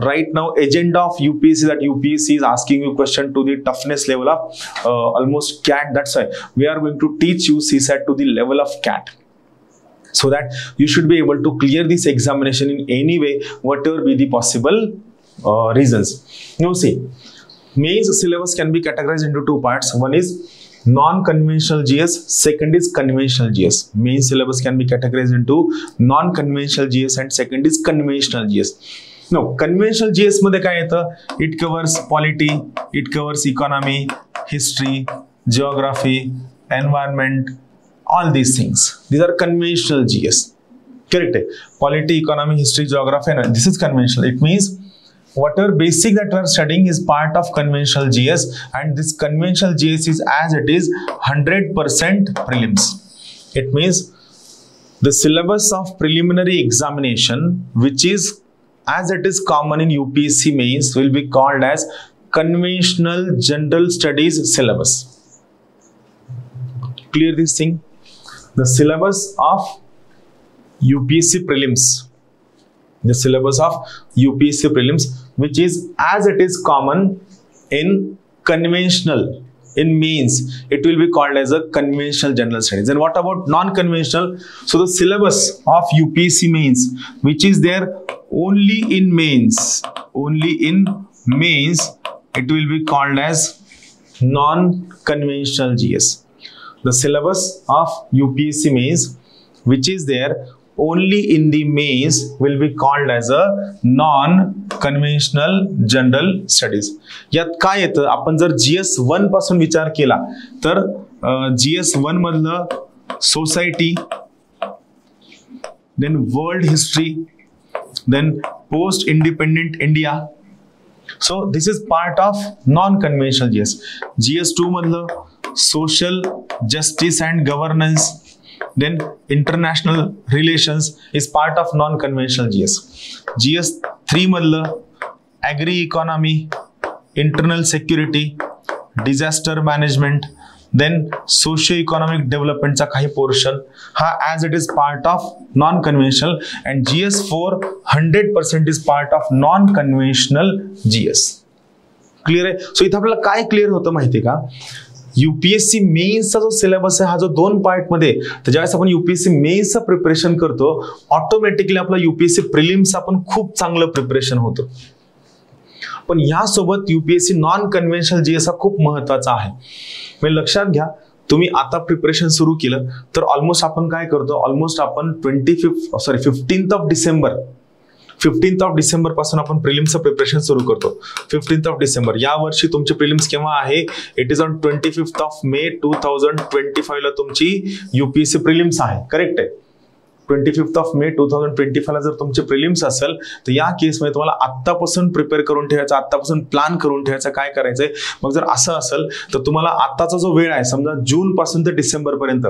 right now agenda of UPSC, that UPSC is asking you question to the toughness level of almost CAT. That's why we are going to teach you CSAT to the level of CAT, so that you should be able to clear this examination in any way, whatever be the possible reasons. Now see, mains syllabus can be categorized into two parts. One is non-conventional GS, second is conventional GS. Main syllabus can be categorized into non-conventional GS and second is conventional GS. Now conventional GS मध्ये काय येतं? It covers polity, it covers economy, history, geography, environment, all these things. These are conventional GS. Correct? Polity, economy, history, geography, and this is conventional. It means whatever basic that we are studying is part of conventional GS, and this conventional GS is as it is 100% prelims. It means the syllabus of preliminary examination, which is as it is common in UPSC mains, will be called as conventional general studies syllabus. Clear this thing? The syllabus of UPSC prelims, the syllabus of UPSC prelims, which is as it is common in conventional, in mains, it will be called as a conventional general studies. And what about non-conventional? So the syllabus of UPSC mains, which is there only in mains, it will be called as non-conventional GS. The syllabus of UPSC mains, which is there only in the mains, will be called as a non-conventional general studies. यात काय येतं? आपण जर GS1 पासून विचार केला तर GS1 मधलं society, then world history, then post independent India. So this is part of non-conventional GS. GS2 madla social justice and governance, then international relations is part of non-conventional GS. GS3 madla agri economy, internal security, disaster management, then socio economic डेव्हलपमेंटचा काही portion हा as it is part of non conventional, and GS4 100% is part of non conventional GS. Clear आहे? So इथं आपल्याला काय clear होतं माहिती आहे का, UPSC मेन्सचा जो सिलेबस आहे हा जो 2 पार्टमध्ये, तर ज्यावेळेस आपण UPSC मेन्सचं प्रिपरेशन करतो ऑटोमॅटिकली आपला UPSC प्रिलिम्स आपण खूप चांगलं प्रिपरेशन होतं. पण यासोबत UPSC नॉन कन्व्हेन्शनल GS हा खूप महत्वाचा आहे. म्हणजे लक्षात घ्या, तुम्ही आता प्रिपरेशन सुरू केलं तर ऑलमोस्ट आपण काय करतो, ऑलमोस्ट आपण 15th ऑफ डिसेंबर पासून आपण प्रिलिम्सचं प्रिपरेशन सुरू करतो. 15th of December. या वर्षी तुमची प्रिलिम्स केव्हा आहे? It is on 25th of मे 2025 ला तुमची UPSC प्रिलिम्स आहे. करेक्ट आहे? 25th ऑफ मे 2025 ला जर तुमचे प्रिलिम्स असेल तर या केसमध्ये तुम्हाला आत्तापासून प्रिपेअर करून ठेवायचं, आत्तापासून प्लॅन करून ठेवायचं काय करायचंय. मग जर असं असेल तर तुम्हाला आत्ताचा जो वेळ आहे, समजा जून पासून ते डिसेंबर पर्यंत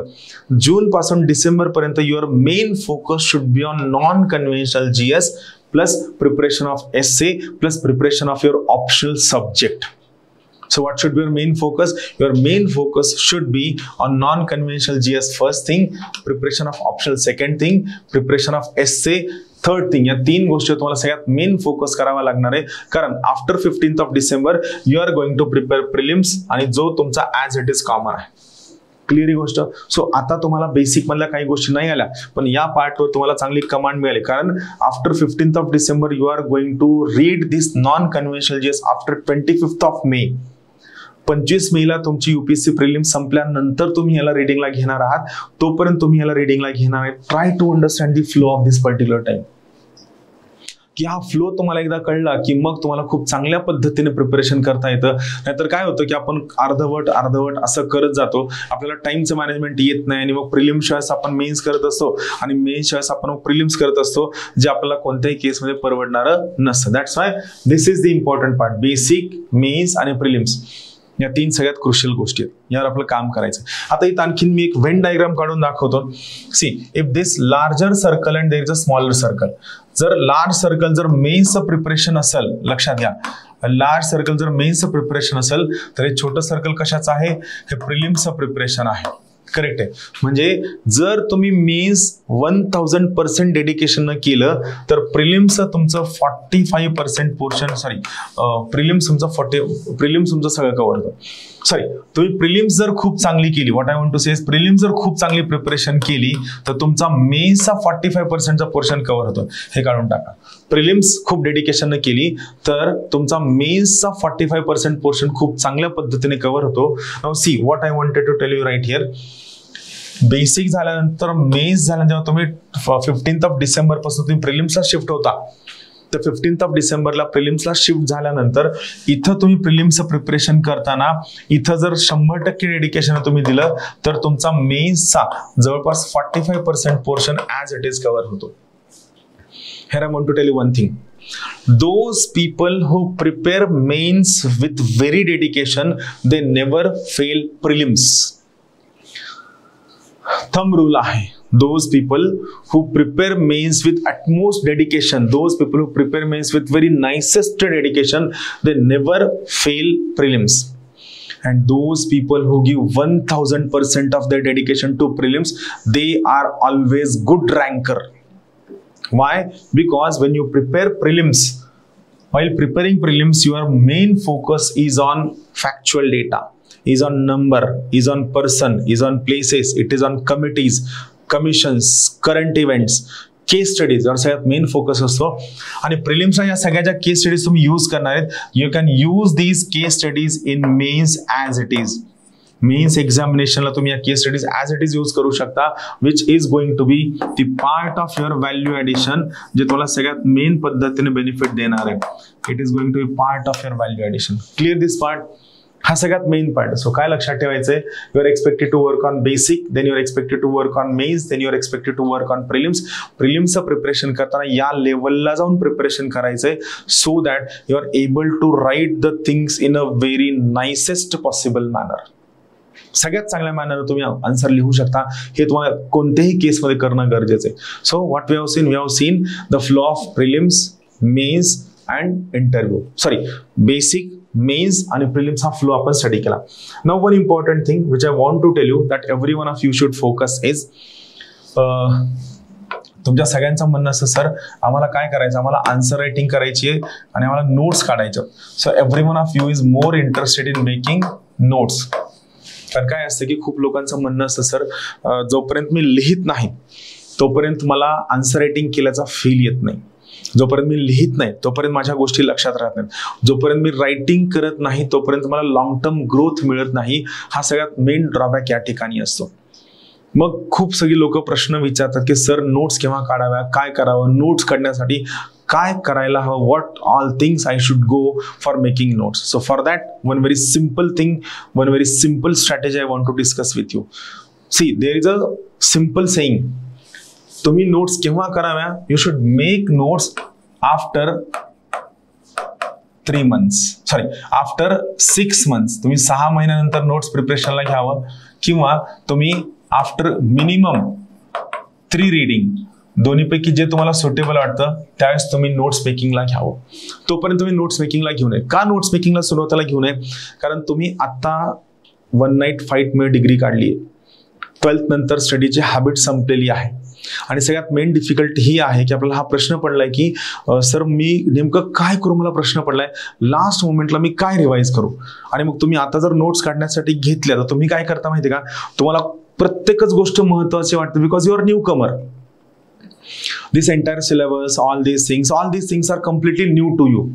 your main focus should be on non conventional GS plus preparation of essay plus preparation of your optional subject. So what should be your main focus? Your main focus should be on non-conventional GS first thing, preparation of optional second thing, preparation of essay third thing. या 3 गोष्टी तुम्हाला सगळ्यात main focus करावा लागणार आहे, कारण after 15th of December you are going to prepare prelims, आणि जो तुमचा ॲज इट इज कॉमन आहे. क्लिअर ही गोष्ट. सो आता तुम्हाला बेसिक मधल्या काही गोष्टी नाही आल्या, पण या पार्टवर तुम्हाला चांगली कमांड मिळाली, कारण after 15th of December you are going to read this non conventional GS after 25th of May. 25 मेला तुमची UPSC प्रिलिम्स संपल्यानंतर तुम्ही याला रिडिंगला घेणार आहात. तोपर्यंत तुम्ही याला रिडिंगला घेणार आहे. Try to understand the flow of this particular time. की हा फ्लो तुम्हाला एकदा कळला की मग तुम्हाला खूप चांगल्या पद्धतीने प्रिपरेशन करता येतं. नाहीतर काय होतं की आपण अर्धवट असं करत जातो, आपल्याला टाइमचं मॅनेजमेंट येत नाही, आणि मग प्रिलिम्स वेळेस आपण मेन्स करत असतो आणि मेन्स वेळेस आपण प्रिलिम्स करत असतो, जे आपल्याला कोणत्याही केसमध्ये परवडणारं नसतं. That's why this is the important part. Basic, mains आणि प्रिलिम्स या 3 सगळ्यात क्रुशियल गोष्टी आहेत. यावर आपलं काम करायचं. आता इथं आणखीन मी एक व्हेन डायग्राम काढून दाखवतो. See, if this larger circle and there is a smaller circle. जर लार्ज सर्कल जर मेन्सचं प्रिपरेशन असेल, लक्षात घ्या, लार्ज सर्कल जर मेन्सचं प्रिपरेशन असेल तर हे छोटं सर्कल कशाचं आहे? हे प्रिलिम्सचं प्रिपरेशन आहे. करेक्ट आहे? म्हणजे जर तुम्ही मेन्स 1000% डेडिकेशन न केलं तर प्रिलिम्सचं तुमचं 45% पोर्शन, प्रिलिम्स तुमचं सगळं कव्हर होतं. तुम्ही प्रिलिम्स जर खूप चांगली केली, what I want to say, prelims जर खूप चांगली प्रिपरेशन केली तर तुमचा मेन्सचा 45%चा पोर्शन कव्हर होतो. हे काढून टाका. प्रिलिम्स खूप डेडिकेशन न केली तर तुमचा मेन्सचा 45% पोर्शन खूप चांगल्या पद्धतीने कव्हर होतो. Now see what I wanted to tell you right here. Basic झाल्यानंतर मेन्स झाल्यानंतर तुम्ही 15th ऑफ डिसेंबर पासून तुम्ही प्रिलिम्सला शिफ्ट होता, तर 15th ऑफ डिसेंबरला प्रिलिम्सला शिफ्ट झाल्यानंतर इथं तुम्ही प्रिलिम्सचं प्रिपरेशन करताना इथं जर 100% डेडिकेशन तुम्ही दिलं तर तुमचा मेन्सचा जवळपास 45% portion as it is cover होतो. Here I want to tell you one thing. Those people who prepare mains with very dedication, they never fail prelims. Thumb rule आहे. Those people who prepare mains with utmost dedication, those people who prepare mains with very nicest dedication, they never fail prelims. And those people who give 1000% of their dedication to prelims, they are always good ranker. Why? Because when you prepare prelims, while preparing prelims, your main focus is on factual data, is on number, is on person, is on places, it is on committees, commissions, current events, case studies यावर सगळ्यात main focus असतो. आणि प्रिलिम्सच्या या सगळ्या ज्या केस studies तुम्ही use करणार आहेत, you can use these case studies in mains as it is. Mains एक्झामिनेशनला तुम्ही या case studies as it is use करू शकता, which is going to be the part of your value addition, जे तुम्हाला सगळ्यात मेन पद्धतीने बेनिफिट देणार आहे. It is going to be part of your value addition. Clear this part? हा सगळ्यात मेन पार्ट. सो काय लक्षात ठेवायचंय, you are expected to work on basic, then you are expected to work on mains, then you are expected to work on prelims. प्रिलिम्सचं preparation करताना या लेवलला जाऊन प्रिपरेशन करायचंय, so that you are able to write the things in a very nicest possible manner. सगळ्यात चांगल्या manner तुम्ही answer लिहू शकता, हे तुम्हाला कोणत्याही केसमध्ये करणं गरजेचं आहे. So what we have seen the flow of prelims, mains and interview, basic, mains आणि प्रिलिम्स हा फ्लो आपण स्टडी केला. Now one important thing which I want to tell you that every one of you should focus is, तुमच्या सगळ्यांचं म्हणणं असं, sir आम्हाला काय करायचं, आम्हाला आन्सर रायटिंग करायची आहे आणि आम्हाला नोट्स काढायचं. So every one of you is more interested in making notes. कारण काय असतं की खूप लोकांचं म्हणणं असतं, सर जोपर्यंत मी लिहित नाही तोपर्यंत मला आन्सर रायटिंग केल्याचा फील येत नाही, जोपर्यंत मी लिहित नाही तोपर्यंत माझ्या गोष्टी लक्षात राहत नाहीत, जोपर्यंत मी रायटिंग करत नाही तोपर्यंत मला लॉंग टर्म ग्रोथ मिळत नाही. हा सगळ्यात मेन ड्रॉबॅक या ठिकाणी असतो. मग खूप सगळी लोक प्रश्न विचारतात की सर नोट्स केव्हा काढाव्या, काय करावं, नोट्स काढण्यासाठी काय करायला हवं, what all things I should go for making notes. So for that one very simple thing, one very simple strategy I want to discuss with you. See there is a simple saying, तुम्ही notes केव्हा कराव्या, you should make notes after 3 months, sorry after 6 months. तुम्ही 6 महिन्यानंतर notes प्रिपरेशनला घ्यावं, किंवा तुम्ही after minimum 3 reading, दोन्हीपैकी जे तुम्हाला सुटेबल वाटतं त्यावेळेस तुम्ही नोट्स मेकिंगला घ्यावं. तोपर्यंत तुम्ही नोट्स मेकिंगला घेऊ नये. का नोट्स मेकिंगला सुरुवातीला घेऊ नये? कारण तुम्ही आता 1 night fight मध्ये डिग्री काढली आहे, 12th नंतर स्टडीची हॅबिट संपलेली आहे, आणि सगळ्यात मेन डिफिकल्टी ही आहे की आपल्याला हा प्रश्न पडलाय की सर मी नेमकं काय करू, मला प्रश्न पडलाय लास्ट मोमेंटला मी काय रिवाइज करू. आणि मग तुम्ही आता जर नोट्स काढण्यासाठी घेतल्या तर तुम्ही काय करता माहिती का, तुम्हाला प्रत्येकच गोष्ट महत्वाची वाटते, because you are newcomer. This entire syllabus, all these things are completely new to you.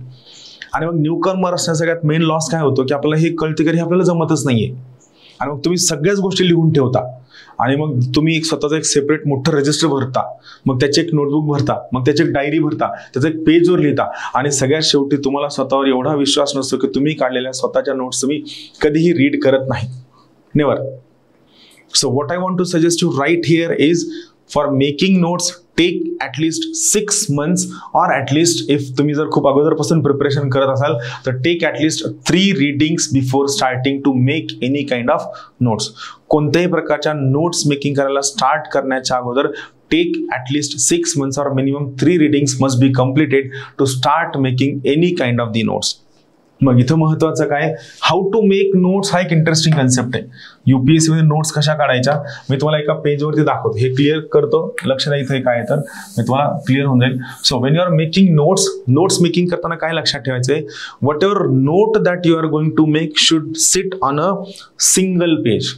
आणि मग न्यू कमर असण्या सगळ्यात मेन लॉस काय होतो की आपल्याला हे कळते की आपल्याला जमतच नाहीये, आणि मग तुम्ही सगळ्याच गोष्टी लिहून ठेवता, आणि मग तुम्ही स्वतःचा एक सेपरेट मोठं रजिस्टर भरता, मग त्याचे एक नोटबुक भरता, मग त्याची एक डायरी भरता, त्याचं एक पेजवर लिहिता, आणि सगळ्यात शेवटी तुम्हाला स्वतःवर एवढा विश्वास नसतो की तुम्ही काढलेल्या स्वतःच्या नोट्स तुम्ही कधीही रीड करत नाही. Never. So what I want to suggest you right here is, for making notes take at least 6 months, or at least if तुम्ही जर खूप अगोदरपासून प्रिपरेशन करत असाल तर take at least 3 readings before starting to make any kind of notes. कोणत्याही प्रकारच्या notes making करायला स्टार्ट करण्याच्या अगोदर take at least 6 months or minimum 3 readings must be completed to start making any kind of the notes. मग इथं महत्वाचं काय, how to make notes हा एक इंटरेस्टिंग कन्सेप्ट आहे. UPSC मध्ये नोट्स कशा काढायच्या मी तुम्हाला एका पेजवरती दाखवतो, हे क्लिअर करतो, लक्ष द्या इथे काय तर मी तुम्हाला क्लिअर होऊन जाईल. So when you are making notes making करताना काय लक्षात ठेवायचंय, whatever note that you are going to make should sit on a single page,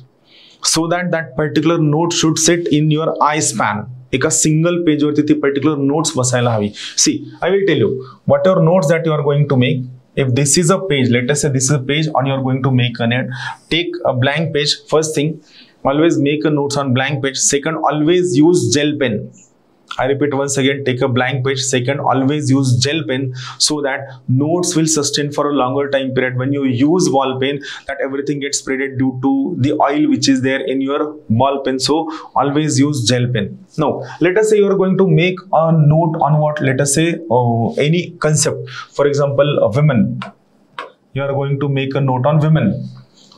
so that particular note should sit in your eye span. एका single पेजवरती ती particular notes बसायला हवी. See I will tell you whatever notes that you are going to make. If this is a page, let us say this is a page and you are going to make a note, take a blank page. First thing, always make a notes on blank page. Second, always use gel pen. I repeat once again, take a blank page. Second, always use gel pen so that notes will sustain for a longer time period. When you use ball pen, that everything gets spreaded due to the oil which is there in your ball pen. So always use gel pen. Now, let us say you are going to make a note on what? Let us say any concept. For example, women. You are going to make a note on women.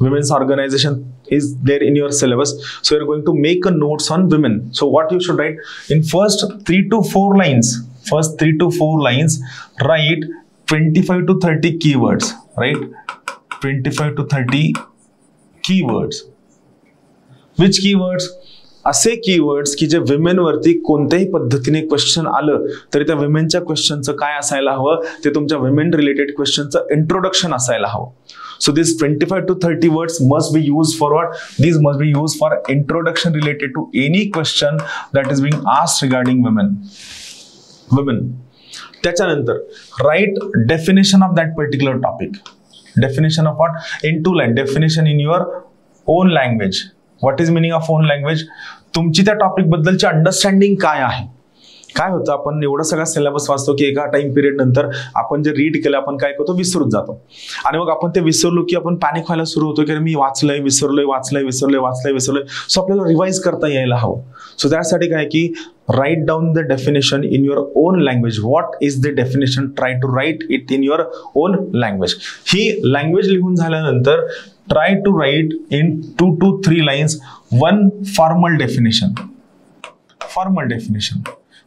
Women's organization is there in your syllabus, so you're going to make a notes on women. So what you should write in first 3 to 4 lines, write 25 to 30 keywords, right? 25 to 30 keywords. Which keywords? असे keywords की जे women वरती कोणत्याही पद्धतीने question आलं तरी त्या विमेनच्या क्वेश्चनचं काय असायला हवं, ते तुमच्या विमेन रिलेटेड क्वेश्चनचं इंट्रोडक्शन असायला हवं. So these 25 to 30 words must be used for what? These must be used for introduction related to any question that is being asked regarding women. त्याच्यानंतर write definition of that particular topic. Definition of what? In 2 lines. Definition in your own language. What is meaning of own language? तुमची त्या topic बद्दलची understanding काय आहे. काय होतं, आपण एवढा सगळा सिलेबस वाचतो की एका टाइम पिरियड नंतर आपण जे रीड केलं आपण काय करतो, विसरून जातो, आणि मग आपण ते विसरलो की आपण पॅनिक व्हायला सुरू होतो की मी विसरलोय. सो आपल्याला रिवाइज करता यायला हवं. सो त्यासाठी काय की write down the definition in your own language. What is the definition? Try to write it in your own language. He language लिहून झाल्यानंतर try to write in 2 to 3 lines one formal definition.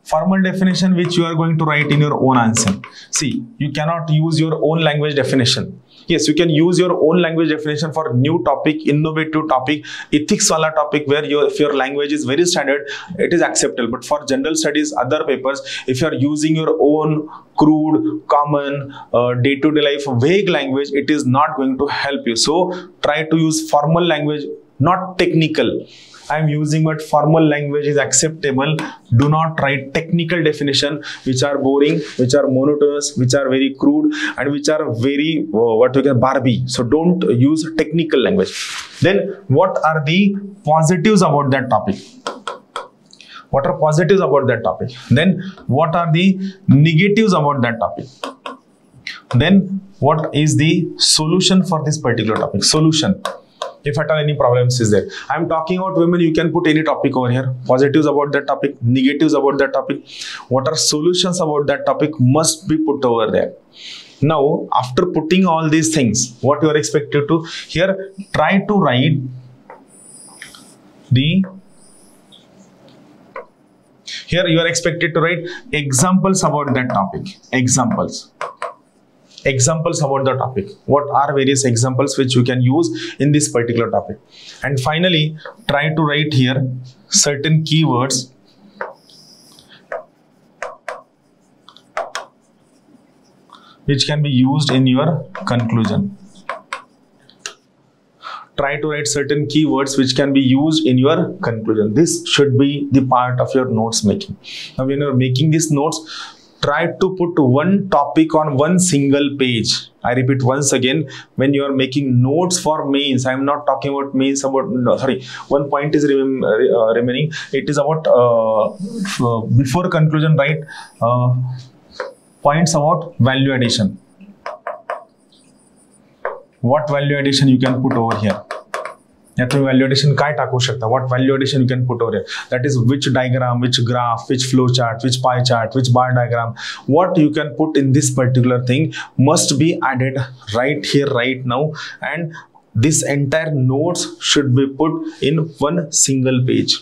Formal definition which you are going to write in your own answer. See, you cannot use your own language definition. Yes, you can use your own language definition for new topic, innovative topic, ethics wala topic where if your language is very standard, it is acceptable. But for general studies, other papers, if you are using your own crude, common, day-to-day life, vague language, it is not going to help you. So try to use formal language, not technical. I am using what formal language is acceptable. Do not write technical definition which are boring, which are monotonous, which are very crude, and which are very what we call Barbie. So don't use technical language. Then what are the positives about that topic? What are positives about that topic? Then what are the negatives about that topic? Then what is the solution for this particular topic? Solution. If at all any problems is there. I am talking about women, you can put any topic over here. Positives about that topic, negatives about that topic. What are solutions about that topic must be put over there. Now, after putting all these things, what you are expected to, here, try to write here you are expected to write examples about that topic. Examples about the topic. What are various examples which you can use in this particular topic? And finally, try to write here certain keywords which can be used in your conclusion. Try to write certain keywords which can be used in your conclusion. This should be the part of your notes making. Now, when you are making these notes, try to put one topic on one single page. I repeat once again, when you are making notes for mains, I am not talking about mains about, no, sorry, one point is remaining. It is about before conclusion, right? Points about value addition. What value addition you can put over here? Value addition काय टाकू शकता? What value addition you can put over here? That is which diagram, which graph, which flow chart, which pie chart, which bar diagram. What you can put in this particular thing must be added right here, right now. And this entire notes should be put in one single page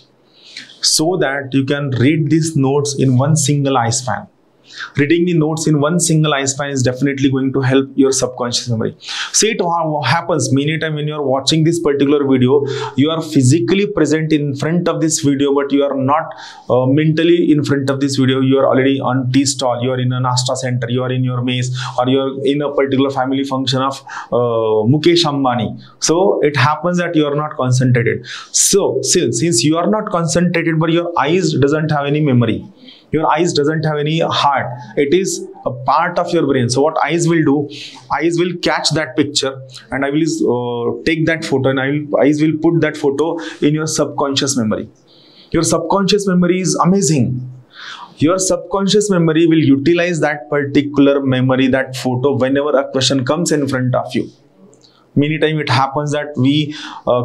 so that you can read these notes in one single eye span. Reading the notes in one single eye span is definitely going to help your subconscious memory. See, it happens many times when you are watching this particular video, you are physically present in front of this video, but you are not mentally in front of this video. You are already on tea stall, you are in a Nasta center, you are in your maze, or you are in a particular family function of Mukesh Ambani. So it happens that you are not concentrated. So since you are not concentrated, but your eyes doesn't have any memory. Your eyes doesn't have any heart. It is a part of your brain. So what eyes will do, eyes will catch that picture and I will take that photo and eyes will put that photo in your subconscious memory. Your subconscious memory is amazing. Your subconscious memory will utilize that particular memory, that photo, whenever a question comes in front of you. Many times it happens that we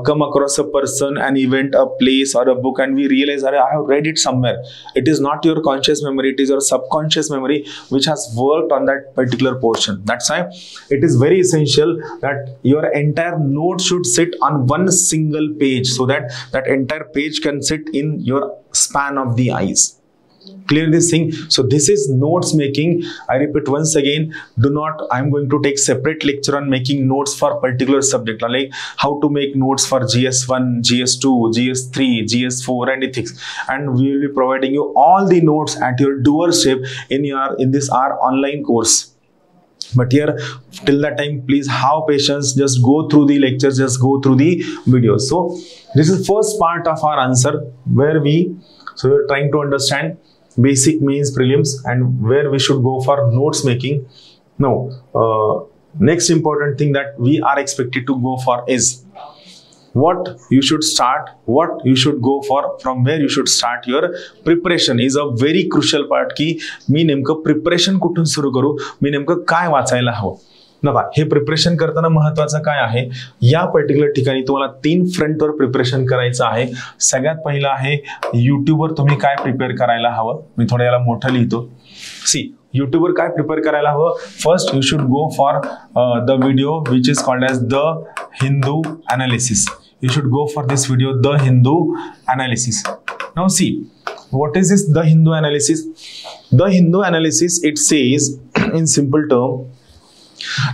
come across a person, an event, a place or a book and we realize that I have read it somewhere. It is not your conscious memory, it is your subconscious memory which has worked on that particular portion. That's why it is very essential that your entire note should sit on one single page so that that entire page can sit in your span of the eyes. Clear this thing. So this is notes making. I repeat once again, do not, I'm going to take separate lecture on making notes for particular subject, like how to make notes for GS1, GS2, GS3, GS4 and ethics. And we will be providing you all the notes at your doorstep in this our online course. But here, till that time, please have patience, just go through the lectures, just go through the videos. So this is first part of our answer where we're trying to understand basic, mains, prelims and where we should go for notes making. Now, next important thing that we are expected to go for is what you should start, what you should go for, from where you should start. Your preparation is a very crucial part की मी नेमकं preparation कुठून सुरू करू, मी नेमकं काय वाचायला हवं. नवा हे प्रिपरेशन करताना महत्त्वाचं काय आहे, या पर्टिक्युलर ठिकाणी तुम्हाला 3 फ्रंटवर प्रिपरेशन करायचं आहे. सगळ्यात पहिलं आहे यूट्यूबवर तुम्ही काय प्रिपेअर करायला हवं. मी थोडं याला मोठं लिहितो. सी यूट्यूबवर काय प्रिपेअर करायला हवं. First you should go for the video which is called as the Hindu analysis. You should go for this video, the Hindu analysis. Now see, what is this the Hindu analysis? The Hindu analysis, it says in simple term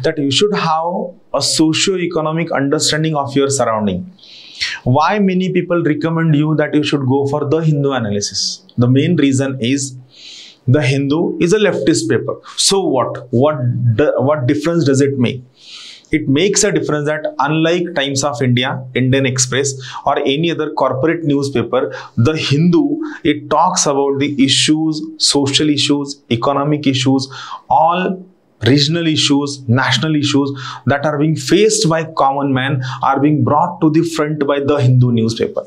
that you should have a socio-economic understanding of your surrounding. Why many people recommend you that you should go for the Hindu analysis? The main reason is the Hindu is a leftist paper. So what difference does it make? It makes a difference that unlike Times of India, Indian Express or any other corporate newspaper, the Hindu, it talks about the issues, social issues, economic issues, all regional issues, national issues that are being faced by common man are being brought to the front by the Hindu newspaper.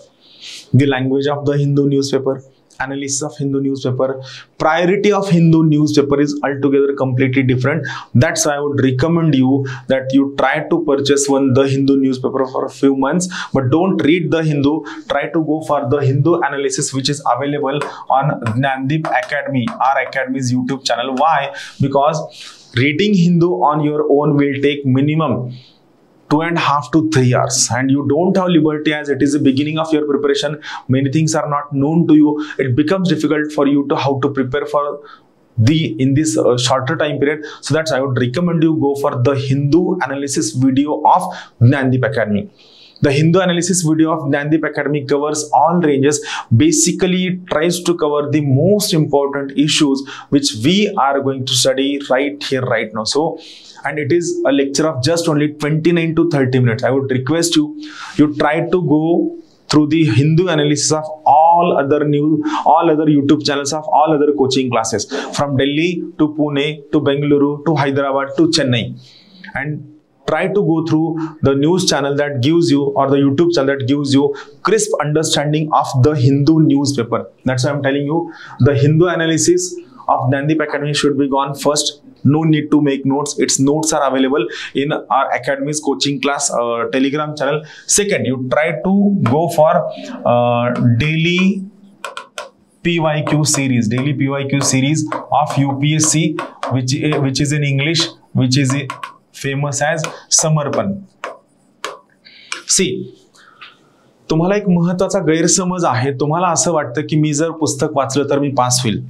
The language of the Hindu newspaper, analysis of Hindu newspaper, priority of Hindu newspaper is altogether completely different. That's why I would recommend you that you try to purchase the Hindu newspaper for a few months, but don't read the Hindu. Try to go for the Hindu analysis, which is available on Gnandeep Academy, our academy's YouTube channel. Why? Because reading Hindu on your own will take minimum 2.5 to 3 hours, and you don't have liberty as it is the beginning of your preparation. Many things are not known to you. It becomes difficult for you to how to prepare for in this shorter time period. So that's I would recommend you go for the Hindu analysis video of Gnandeep Academy. The Hindu analysis video of Gnandeep Academy covers all ranges. Basically, it tries to cover the most important issues which we are going to study right here, right now. So, and it is a lecture of just only 29 to 30 minutes. I would request you try to go through the Hindu analysis of all other YouTube channels of all other coaching classes from Delhi to Pune to Bengaluru to Hyderabad to Chennai, and try to go through the news channel that gives you, or the YouTube channel that gives you crisp understanding of the Hindu newspaper. That's why I'm telling you the Hindu analysis of Gnandeep Academy should be gone first. No need to make notes. Its notes are available in our academy's coaching class Telegram channel. Second, you try to go for daily PYQ series of UPSC, which is in English, which is famous as Samarpan. See, तुम्हाला एक महत्त्वाचा गैरसमज आहे. तुम्हाला असं वाटतं की मी जर पुस्तक वाचलं तर मी पास होईल.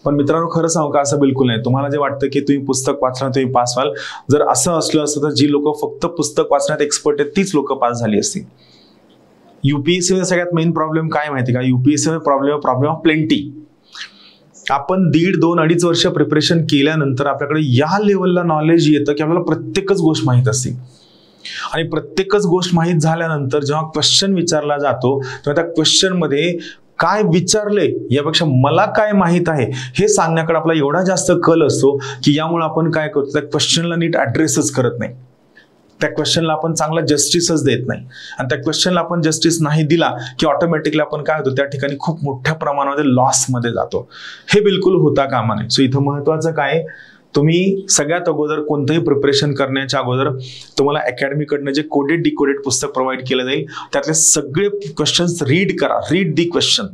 पण मित्रांनो, खरं सांगू का, असं बिलकुल नाही. तुम्हाला जे वाटतं की तुम्ही पुस्तक वाचलं तुम्ही पास व्हाल, जर असं असलं असतं तर जी लोक फक्त पुस्तक वाचण्यात एक्सपर्ट आहेत तीच लोक पास झाली असती. UPSC मध्ये सगळ्यात मेन प्रॉब्लेम काय माहिती का? UPSC मध्ये प्रॉब्लेम ऑफ प्लेंटी. आपण 1.5-2.5 वर्ष प्रिपरेशन केल्यानंतर आपल्याकडे या लेवलला नॉलेज येतं की आपल्याला प्रत्येकच गोष्ट माहीत असते, आणि प्रत्येकच गोष्ट माहीत झाल्यानंतर जेव्हा क्वेश्चन विचारला जातो तेव्हा त्या क्वेश्चन मध्ये काय विचारले यापेक्षा मला काय माहित आहे हे सांगण्याकडे आपला एवढा जास्त कल असतो की यामुळे आपण काय करतो, त्या क्वेश्चनला नीट ॲड्रेसच करत नाही. त्या क्वेश्चनला आपण चांगला जस्टिसच देत नाही, आणि त्या क्वेश्चनला आपण जस्टिस नाही दिला की ऑटोमॅटिकली आपण काय होतो, त्या ठिकाणी खूप मोठ्या प्रमाणामध्ये लॉस मध्ये जातो. हे बिलकुल होता कामा नये. सो इथं महत्वाचं काय, तुम्ही सगळ्यात अगोदर कोणतंही प्रिपरेशन करण्याच्या अगोदर तुम्हाला अकॅडमीकडनं जे कोडेड डिकोडेड पुस्तक प्रोव्हाइड केलं जाईल त्यातले सगळे क्वेश्चन्स रीड करा. Read the question,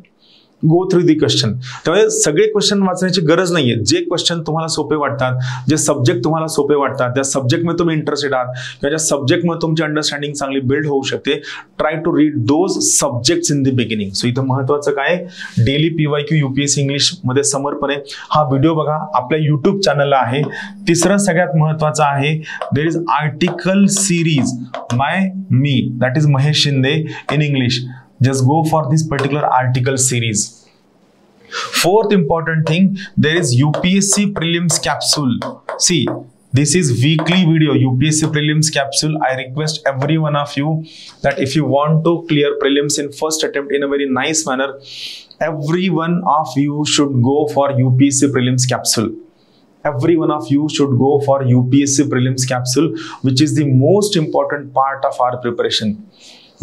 go through the question. त्यामुळे सगळे क्वेश्चन वाचण्याची गरज नाहीये. जे क्वेश्चन तुम्हाला सोपे वाटतात, जे सब्जेक्ट तुम्हाला सोपे वाटतात, त्या सब्जेक्टमध्ये तुम्ही इंटरेस्टेड आहात किंवा ज्या सब्जेक्टमध्ये तुमची अंडरस्टँडिंग चांगली बिल्ड होऊ शकते, try to read those subjects in the beginning. So इथं महत्वाचं काय, डेली PYQ UPSC इंग्लिश मध्ये समर्पण आहे. हा व्हिडिओ बघा, आपल्या युट्यूब चॅनलला आहे. तिसरं सगळ्यात महत्वाचं आहे, there is article series by me, that is Mahesh Shinde in English. Just go for this particular article series. Fourth important thing, there is UPSC prelims capsule. See, this is weekly video, UPSC prelims capsule. I request every one of you that if you want to clear prelims in first attempt in a very nice manner, every one of you should go for UPSC prelims capsule. Every one of you should go for UPSC prelims capsule, which is the most important part of our preparation.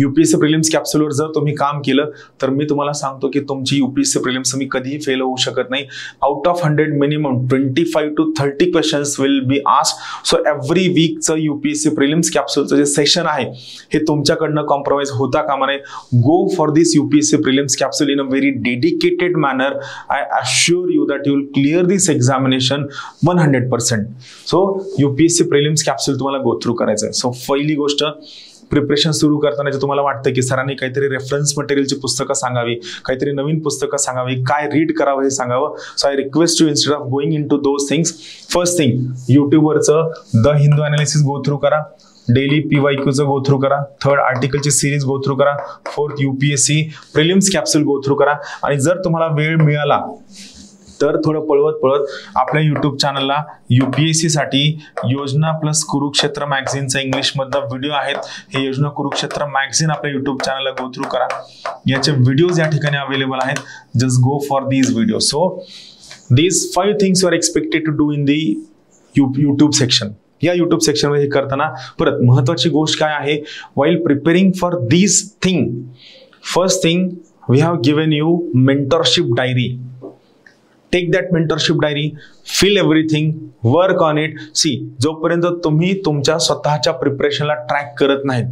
UPSC prelims कॅप्सूलवर जर तुम्ही काम केलं तर मी तुम्हाला सांगतो की तुमची UPSC प्रिलिम्स तुम्ही कधीही फेल होऊ शकत नाही. Out of 100 minimum 25 to 30 questions will be asked. So every वीकचं UPSC प्रिलिम्स कॅप्सूलचं जे सेशन आहे हे तुमच्याकडनं कॉम्प्रोमाइज होता कामा नये. Go for this UPSC prelims capsule in a very dedicated manner. I assure you that you will clear this examination 100%. So UPSC prelims capsule तुम्हाला गो थ्रू करायचं आहे. सो पहिली गोष्ट, प्रिपरेशन सुरू करताना जे तुम्हाला वाटतं की सरांनी काहीतरी रेफरन्स मटेरियलची पुस्तकं सांगावी, काहीतरी नवीन पुस्तकं सांगावी, काय रीड करावं हे सांगावं. So I request you instead of going in to those things, first thing युट्यूबवरचं the Hindu analysis go through करा, डेली PYQचं गो थ्रू करा, थर्ड आर्टिकलची सिरीज गो थ्रू करा, fourth UPSC prelims capsule go through करा. आणि जर तुम्हाला वेळ मिळाला तर थोडं पळवत पळत आपल्या युट्यूब चॅनलला UPSC साठी योजना प्लस कुरुक्षेत्र मॅगझिनचा इंग्लिशमधला व्हिडिओ आहेत. हे योजना कुरुक्षेत्र मॅगझिन आपल्या युट्यूब चॅनलला गो थ्रू करा. याचे व्हिडिओज या ठिकाणी अवेलेबल आहेत. Just go for these video. So these 5 things you are expected to do in the YouTube section. या युट्यूब सेक्शन मध्ये हे करताना परत महत्वाची गोष्ट काय आहे, while preparing for these thing, first thing we have given you mentorship diary. Take that mentorship diary, fill everything, work on it. See, जोपर्यंत तुम्ही तुमच्या स्वतःच्या प्रिपरेशनला ट्रॅक करत नाहीत,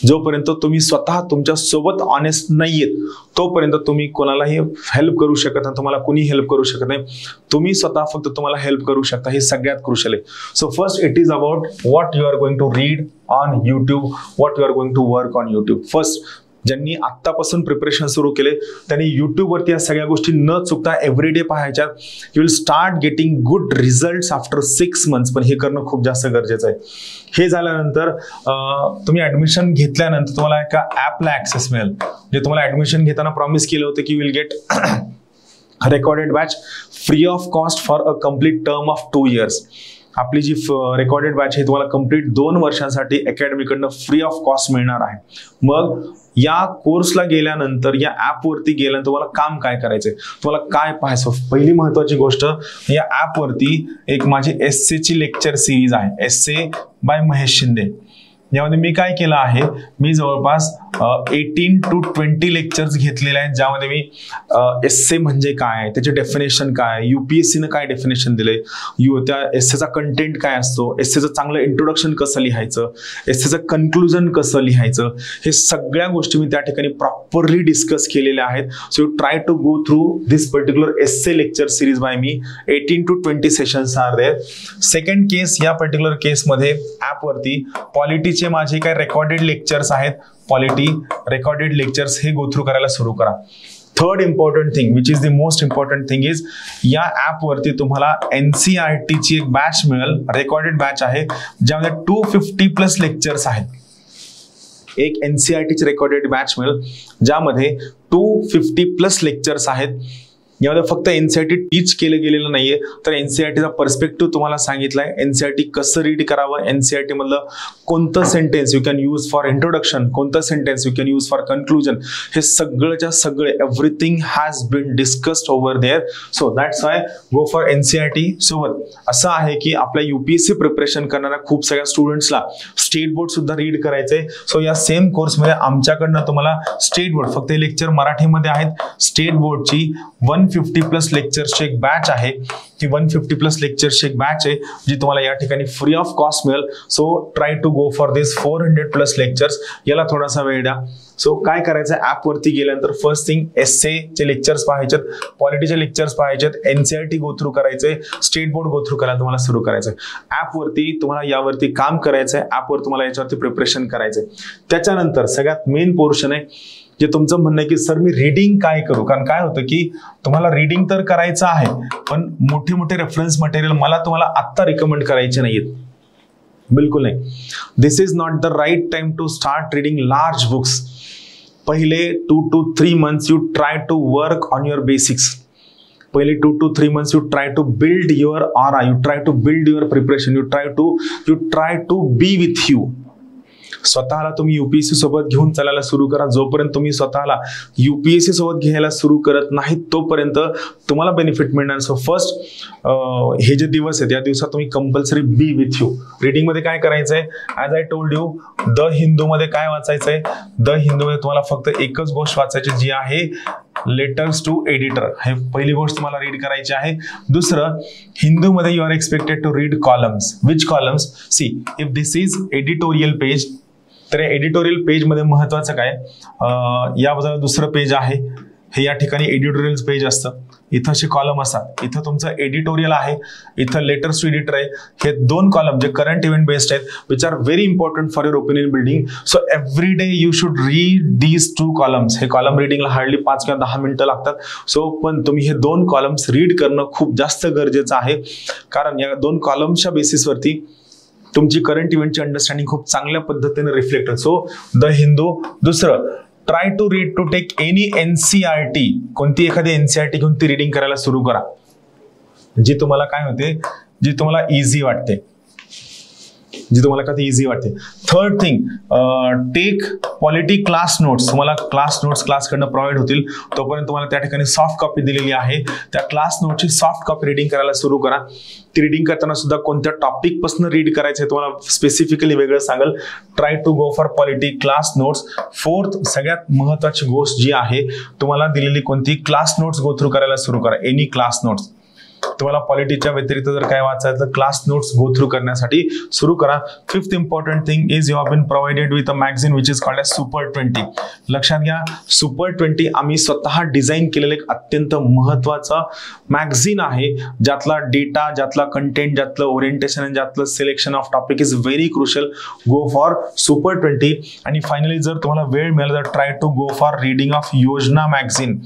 जोपर्यंत तुम्ही स्वतः तुमच्या सोबत ऑनेस्ट नाहीयेत, तोपर्यंत तुम्ही कोणालाही हेल्प करू शकत नाही, तुम्हाला कोणी हेल्प करू शकत नाही. तुम्ही स्वतः फक्त तुम्हाला हेल्प करू शकता. हे सगळ्यात क्रुशियल आहे. So first it is about what you are going to read on YouTube, what you are going to work on YouTube. First, ज्यांनी आत्तापासून प्रिपरेशन सुरू केले त्यांनी युट्यूबवरती या सगळ्या गोष्टी न चुकता एव्हरीडे पाहायच्या. You will start getting good results after 6 months. पण हे करणं खूप जास्त गरजेचं आहे. हे झाल्यानंतर तुम्ही ऍडमिशन घेतल्यानंतर तुम्हाला एका ऍपला ऍक्सेस मिळेल. जे तुम्हाला ऍडमिशन घेताना प्रॉमिस केलं होतं की will get recorded batch free of cost for a complete term of 2 years. आपली जी रेकॉर्डेड बॅच आहे तुम्हाला कम्प्लीट 2 वर्षांसाठी अकॅडमीकडनं फ्री ऑफ कॉस्ट मिळणार आहे. मग या कोर्सला गेल्यानंतर, या ऍपवरती गेल्यानंतर तुम्हाला काम काय करायचंय, तुम्हाला काय पाहायचं. पहिली महत्वाची गोष्ट, या ऍपवरती एक माझी एस्सेची लेक्चर सिरीज आहे, एस्से बाय महेश शिंदे. यामध्ये मी काय केलं आहे, मी जवळपास 18 to 20 लेक्चर्स घेतलेले आहेत, ज्यामध्ये मी एस्से म्हणजे काय, त्याचे डेफिनेशन काय, UPSCनं काय डेफिनेशन दिले, त्या एस्सेचा कंटेंट काय असतो, एस्सेचं चांगलं इंट्रोडक्शन कसं लिहायचं, एस्सेचं कन्क्लुजन कसं लिहायचं, हे सगळ्या गोष्टी मी त्या ठिकाणी प्रॉपरली डिस्कस केलेल्या आहेत. So you try to go through this particular essay lecture series by me. 18 to 20 sessions are there. Second case, या पर्टिक्युलर केसमध्ये ऍपवरती पॉलिटीचे माझे काय रेकॉर्डेड लेक्चर्स आहेत, पॉलिटी रेकॉर्डेड लेक्चर्स हे गो थ्रू करायला सुरू करा. Third important thing which is the most important thing is, या ऍपवरती तुम्हाला NCERT ची एक बॅच मिळेल, रेकॉर्डेड बॅच आहे, ज्यामध्ये 250+ लेक्चर्स आहेत. एक NCERT ची रेकॉर्डेड बॅच मिळेल ज्यामध्ये 250+ लेक्चर्स आहेत. यामध्ये फक्त NCERT टीच केलं गेलेलं नाहीये, तर NCERTचा पर्स्पेक्टिव्ह तुम्हाला सांगितलाय. NCERT कसं रीड करावं, NCERT मधलं कोणतं sentence you can use for introduction, कोणतं sentence you can use for conclusion, हे सगळंच्या सगळे everything has been discussed over there. So that's why go for NCERT. सोबत असं आहे की आपल्या UPSC प्रिपरेशन करणाऱ्या खूप सगळ्या स्टुडंट्सला स्टेट बोर्ड सुद्धा रीड करायचंय. सो या सेम कोर्समध्ये आमच्याकडनं तुम्हाला स्टेट बोर्ड, फक्त लेक्चर मराठीमध्ये आहेत, स्टेट बोर्डची 150+ लेक्चर्सची एक बॅच आहे. ती 150+ लेक्चर्सची एक बॅच आहे जी तुम्हाला या ठिकाणी फ्री ऑफ कॉस्ट मिळेल. So try to go for this 400+ lectures. याला थोडासा वेळ द्या. सो काय करायचं, ऍपवरती गेल्यानंतर फर्स्ट थिंग एस्सेचे लेक्चर्स पाहायचेत, पॉलिटीचे लेक्चर्स पाहायचेत, NCERT गो थ्रू करायचे, स्टेट बोर्ड गो थ्रू करायला तुम्हाला सुरू करायचंय. ऍपवरती तुम्हाला यावरती काम करायचंय, ऍपवर तुम्हाला याच्यावरती प्रिपरेशन करायचंय. त्याच्यानंतर सगळ्यात मेन पोर्शन आहे जे तुमचं म्हणणं आहे की सर मी रीडिंग काय करू. कारण काय होतं की तुम्हाला रीडिंग तर करायचं आहे, पण मोठे मोठे रेफरन्स मटेरियल मला तुम्हाला आत्ता रिकमेंड करायचे नाहीयेत, बिलकुल नाही. This is not the right time to start reading large books. पहिले 2 to 3 months you try to work on your basics. पहिले 2 to 3 months you try to build your aura, you try to build your preparation, you try to be with you. स्वतःला तुम्ही UPSC सोबत घेऊन चालायला सुरू करा. जोपर्यंत तुम्ही स्वतःला UPSC सोबत घ्यायला सुरू करत नाही तोपर्यंत तुम्हाला बेनिफिट मिळणार. सो फर्स्ट हे जे दिवस आहेत या दिवसात तुम्ही compulsory B with you. Reading मध्ये काय करायचंय, as I told you, the Hindu मध्ये काय वाचायचंय, द हिंदू मध्ये तुम्हाला फक्त एकच गोष्ट वाचायची जी आहे लेटर्स टू एडिटर. हे पहिली गोष्ट तुम्हाला रीड करायची आहे. दुसरं, हिंदू मध्ये you are expected to read columns. Which columns? See, if this is editorial page, तर एडिटोरियल पेज मध्ये महत्वाचं काय, या बाजूला दुसरं पेज आहे, हे या ठिकाणी एडिटोरियल पेज असतं, इथं असे कॉलम असतात, इथं तुमचं एडिटोरियल आहे, इथं लेटर्स टू एडिटर आहे. हे 2 कॉलम जे करंट इव्हेंट बेस्ड आहेत which are very important for your opinion building. So every day you should read these 2 columns. हे कॉलम रिडिंगला हार्डली 5 किंवा 10 मिनिटं लागतात. सो पण तुम्ही हे 2 कॉलम्स रीड करणं खूप जास्त गरजेचं आहे, कारण या 2 कॉलम्सच्या बेसिसवरती तुमची करंट इव्हेंटची अंडरस्टँडिंग खूप चांगल्या पद्धतीने रिफ्लेक्ट होते. So the Hindu. दुसरं, try to read to take any NCERT. कोणती एखादी NCERT घेऊन ती रिडिंग करायला सुरू करा जी तुम्हाला काय होते, जी तुम्हाला इझी वाटते, जी तुम्हाला कधी इझी वाटते. Third thing, take polity class notes. तुम्हाला क्लास नोट्स क्लासकडनं प्रोव्हाइड होतील, तोपर्यंत तुम्हाला त्या ठिकाणी सॉफ्ट कॉपी दिलेली आहे. त्या क्लास नोटची सॉफ्ट कॉपी रिडिंग करायला सुरू करा. ती रिडिंग करताना सुद्धा कोणत्या टॉपिक पासून रीड करायचं तुम्हाला स्पेसिफिकली वेगळं सांगेल. Try to go for polity class notes. Fourth, सगळ्यात महत्वाची गोष्ट जी आहे, तुम्हाला दिलेली कोणती क्लास नोट्स गो थ्रू करायला सुरू करा. Any class notes. तुम्हाला पॉलिटीच्या व्यतिरिक्त जर काय वाचायचं तर क्लास नोट्स गो थ्रू करण्यासाठी सुरू करा. Fifth important thing is you have been provided with a magazine which is called as super 20. लक्षात घ्या, सुपर 20 आम्ही स्वतः डिझाईन केलेलं एक अत्यंत महत्वाचं मॅगझिन आहे, ज्यातला डेटा, ज्यातला कंटेंट, ज्यातलं ओरिएंटेशन आणि ज्यातलं selection of topic is very crucial. Go for super 20. आणि फायनली जर तुम्हाला वेळ मिळाला तर try to go for reading of Yojana magazine.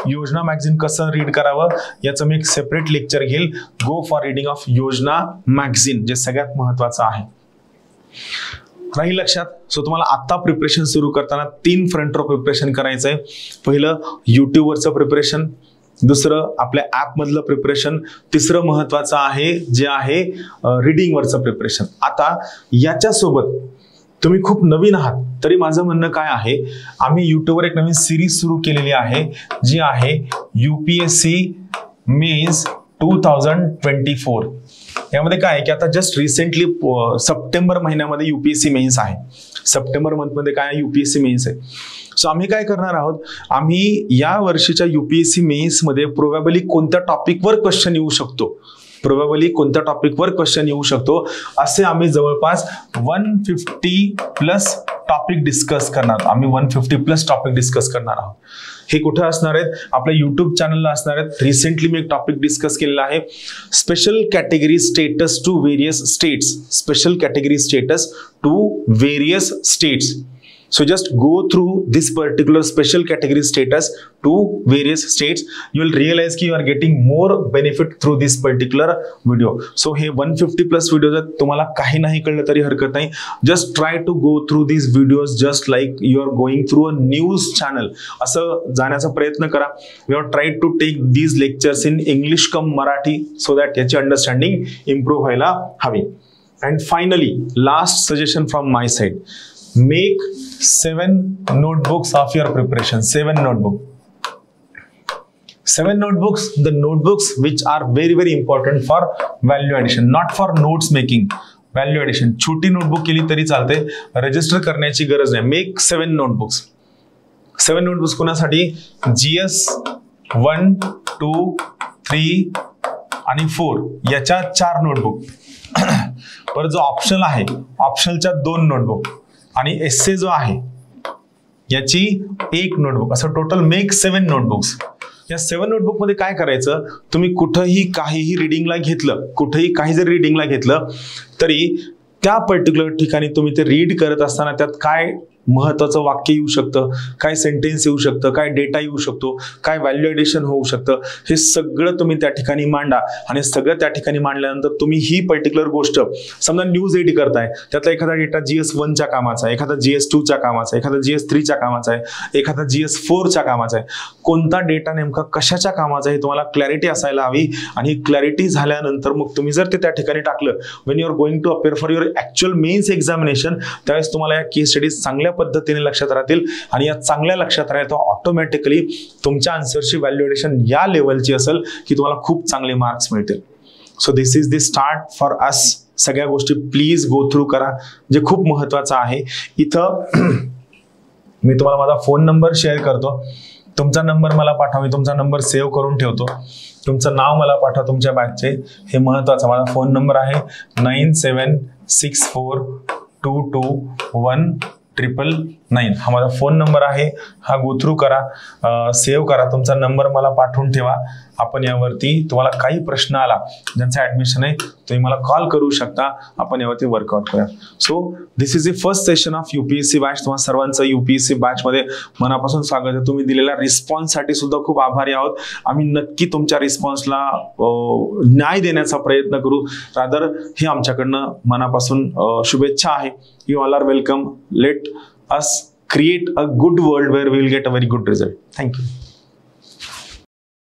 Yojana magazine कसं रीड करावं याचं मी एक सेपरेट लेक्चर घेईल. Go for reading of Yojana magazine, जे सगळ्यात महत्वाचं आहे. राहील लक्षात. सो तुम्हाला आता प्रिपरेशन सुरू करताना 3 फ्रंटवर प्रिपरेशन करायचंय. पहिलं युट्यूबवरचं प्रिपरेशन, दुसरं आपल्या ऍप मधलं प्रिपरेशन, तिसरं महत्वाचं आहे जे आहे रीडिंगवरचं प्रिपरेशन. आता याच्यासोबत तुम्ही खूप नवीन आहात तरी माझं म्हणणं काय आहे, आम्ही युट्यूबवर एक नवीन सिरीज सुरू केलेली आहे जी आहे UPSC मेन्स 2024. यामध्ये काय आहे की आता जस्ट रिसेंटली सप्टेंबर महिन्यामध्ये UPSC मेन्स आहे. सप्टेंबर मंथमध्ये काय UPSC मेन्स आहे. सो आम्ही काय करणार आहोत, आम्ही या वर्षीच्या UPSC मेन्स मध्ये प्रोबॅबली कोणत्या टॉपिकवर क्वेश्चन येऊ शकतो, प्रोबॅबली कोणत्या टॉपिकवर क्वेश्चन येऊ शकतो असे आम्ही जवळपास 150+ टॉपिक डिस्कस करणार आहोत. आम्ही 150+ टॉपिक डिस्कस करणार आहोत. हे कुठे असणार आहेत, आपल्या युट्यूब चॅनलला असणार आहेत. रिसेंटली मी एक टॉपिक डिस्कस केलेला आहे, special category status to various states. Special category status to various states. So just go through this particular special category status to various states. You will realize कि you are getting more benefit through this particular video. So हे 150+ videos आहेत. तुम्हाला काही नाही कळलं तरी हरकत नाही. Just try to go through these videos just like you are going through a news channel. असं जाण्याचा प्रयत्न करा. We have tried to take these lectures in English come Marathi so that याची अंडरस्टँडिंग इम्प्रूव्ह व्हायला हवी. And finally, last suggestion from my side. Make 7 notebooks of your preparation. 7 notebooks, the notebooks which are very very important for value addition, not for notes making. Value addition छोटी notebook केली तरी चालते, register करण्याची गरज नाही. Make 7 notebooks. 7 notebooks कोणासाठी, GS 1, 2, 3 आणि 4 याच्या 4 नोटबुक. पर जो ऑप्शनल आहे, ऑप्शनलच्या 2 नोटबुक आणि एस्से जो आहे याची 1 नोटबुक, असं टोटल मेक 7 नोटबुक्स. या 7 नोटबुक मध्ये काय करायचं, तुम्ही कुठेही काहीही रिडिंगला घेतलं, कुठेही काही जरी रिडिंगला घेतलं तरी त्या पर्टिक्युलर ठिकाणी तुम्ही ते रीड करत असताना त्यात काय महत्वाचं वाक्य येऊ शकतं, काय सेंटेन्स येऊ शकतं, काय डेटा येऊ शकतो, काय व्हॅल्यू एडिशन होऊ शकतं, हे सगळं तुम्ही त्या ठिकाणी मांडा. आणि सगळं त्या ठिकाणी मांडल्यानंतर तुम्ही ही पर्टिक्युलर गोष्ट, समजा न्यूज एडिट करताय, त्यातला एखादा डेटा GS 1 च्या कामाचा आहे, एखादा GS 2 च्या कामाचा आहे, एखादा GS 3 च्या कामाचा आहे, एखादा GS 4 च्या कामाचा आहे. कोणता डेटा नेमका कशाच्या कामाचा आहे तुम्हाला क्लॅरिटी असायला हवी. आणि क्लॅरिटी झाल्यानंतर मग तुम्ही जर ते त्या ठिकाणी टाकलं, when you are going to appear for your actual mains examination, त्यावेळेस तुम्हाला या केस स्टडीज चांगल्या पद्धतीने लक्षात राहतील. आणि या चांगल्या लक्षात राहील तर ऑटोमॅटिकली तुमच्या आन्सरची व्हॅल्यू एडिशन या लेवलची असेल की तुम्हाला खूप चांगले मार्क्स मिळतील. So this is the start for us. सगळ्या गोष्टी प्लीज गो थ्रू करा, जे खूप महत्वाचं आहे. इथं मी तुम्हाला माझा फोन नंबर शेअर करतो. तुमचा नंबर मला पाठवा, मी तुमचा नंबर सेव्ह करून ठेवतो. तुमचं नाव मला पाठवा तुमच्या बॅचचे, हे महत्वाचं. माझा फोन नंबर आहे 9764221999. 9 हा माझा फोन नंबर आहे. हा गो थ्रू करा, सेव्ह करा, तुमचा नंबर मला पाठवून ठेवा. आपण यावरती तुम्हाला काही प्रश्न आला ज्यांचं ऍडमिशन आहे तुम्ही मला कॉल करू शकता, आपण यावरती वर्कआउट करूया. So this is the first session of UPSC batch. तुम्हाला सर्वांचं UPSC बॅच मध्ये मनापासून स्वागत आहे. तुम्ही दिलेल्या रिस्पॉन्ससाठी सुद्धा खूप आभारी आहोत. आम्ही नक्की तुमच्या रिस्पॉन्सला न्याय देण्याचा प्रयत्न करू. रादर हे आमच्याकडनं मनापासून शुभेच्छा आहे. You all are welcome. Let us create a good world where we will get a very good result. Thank you.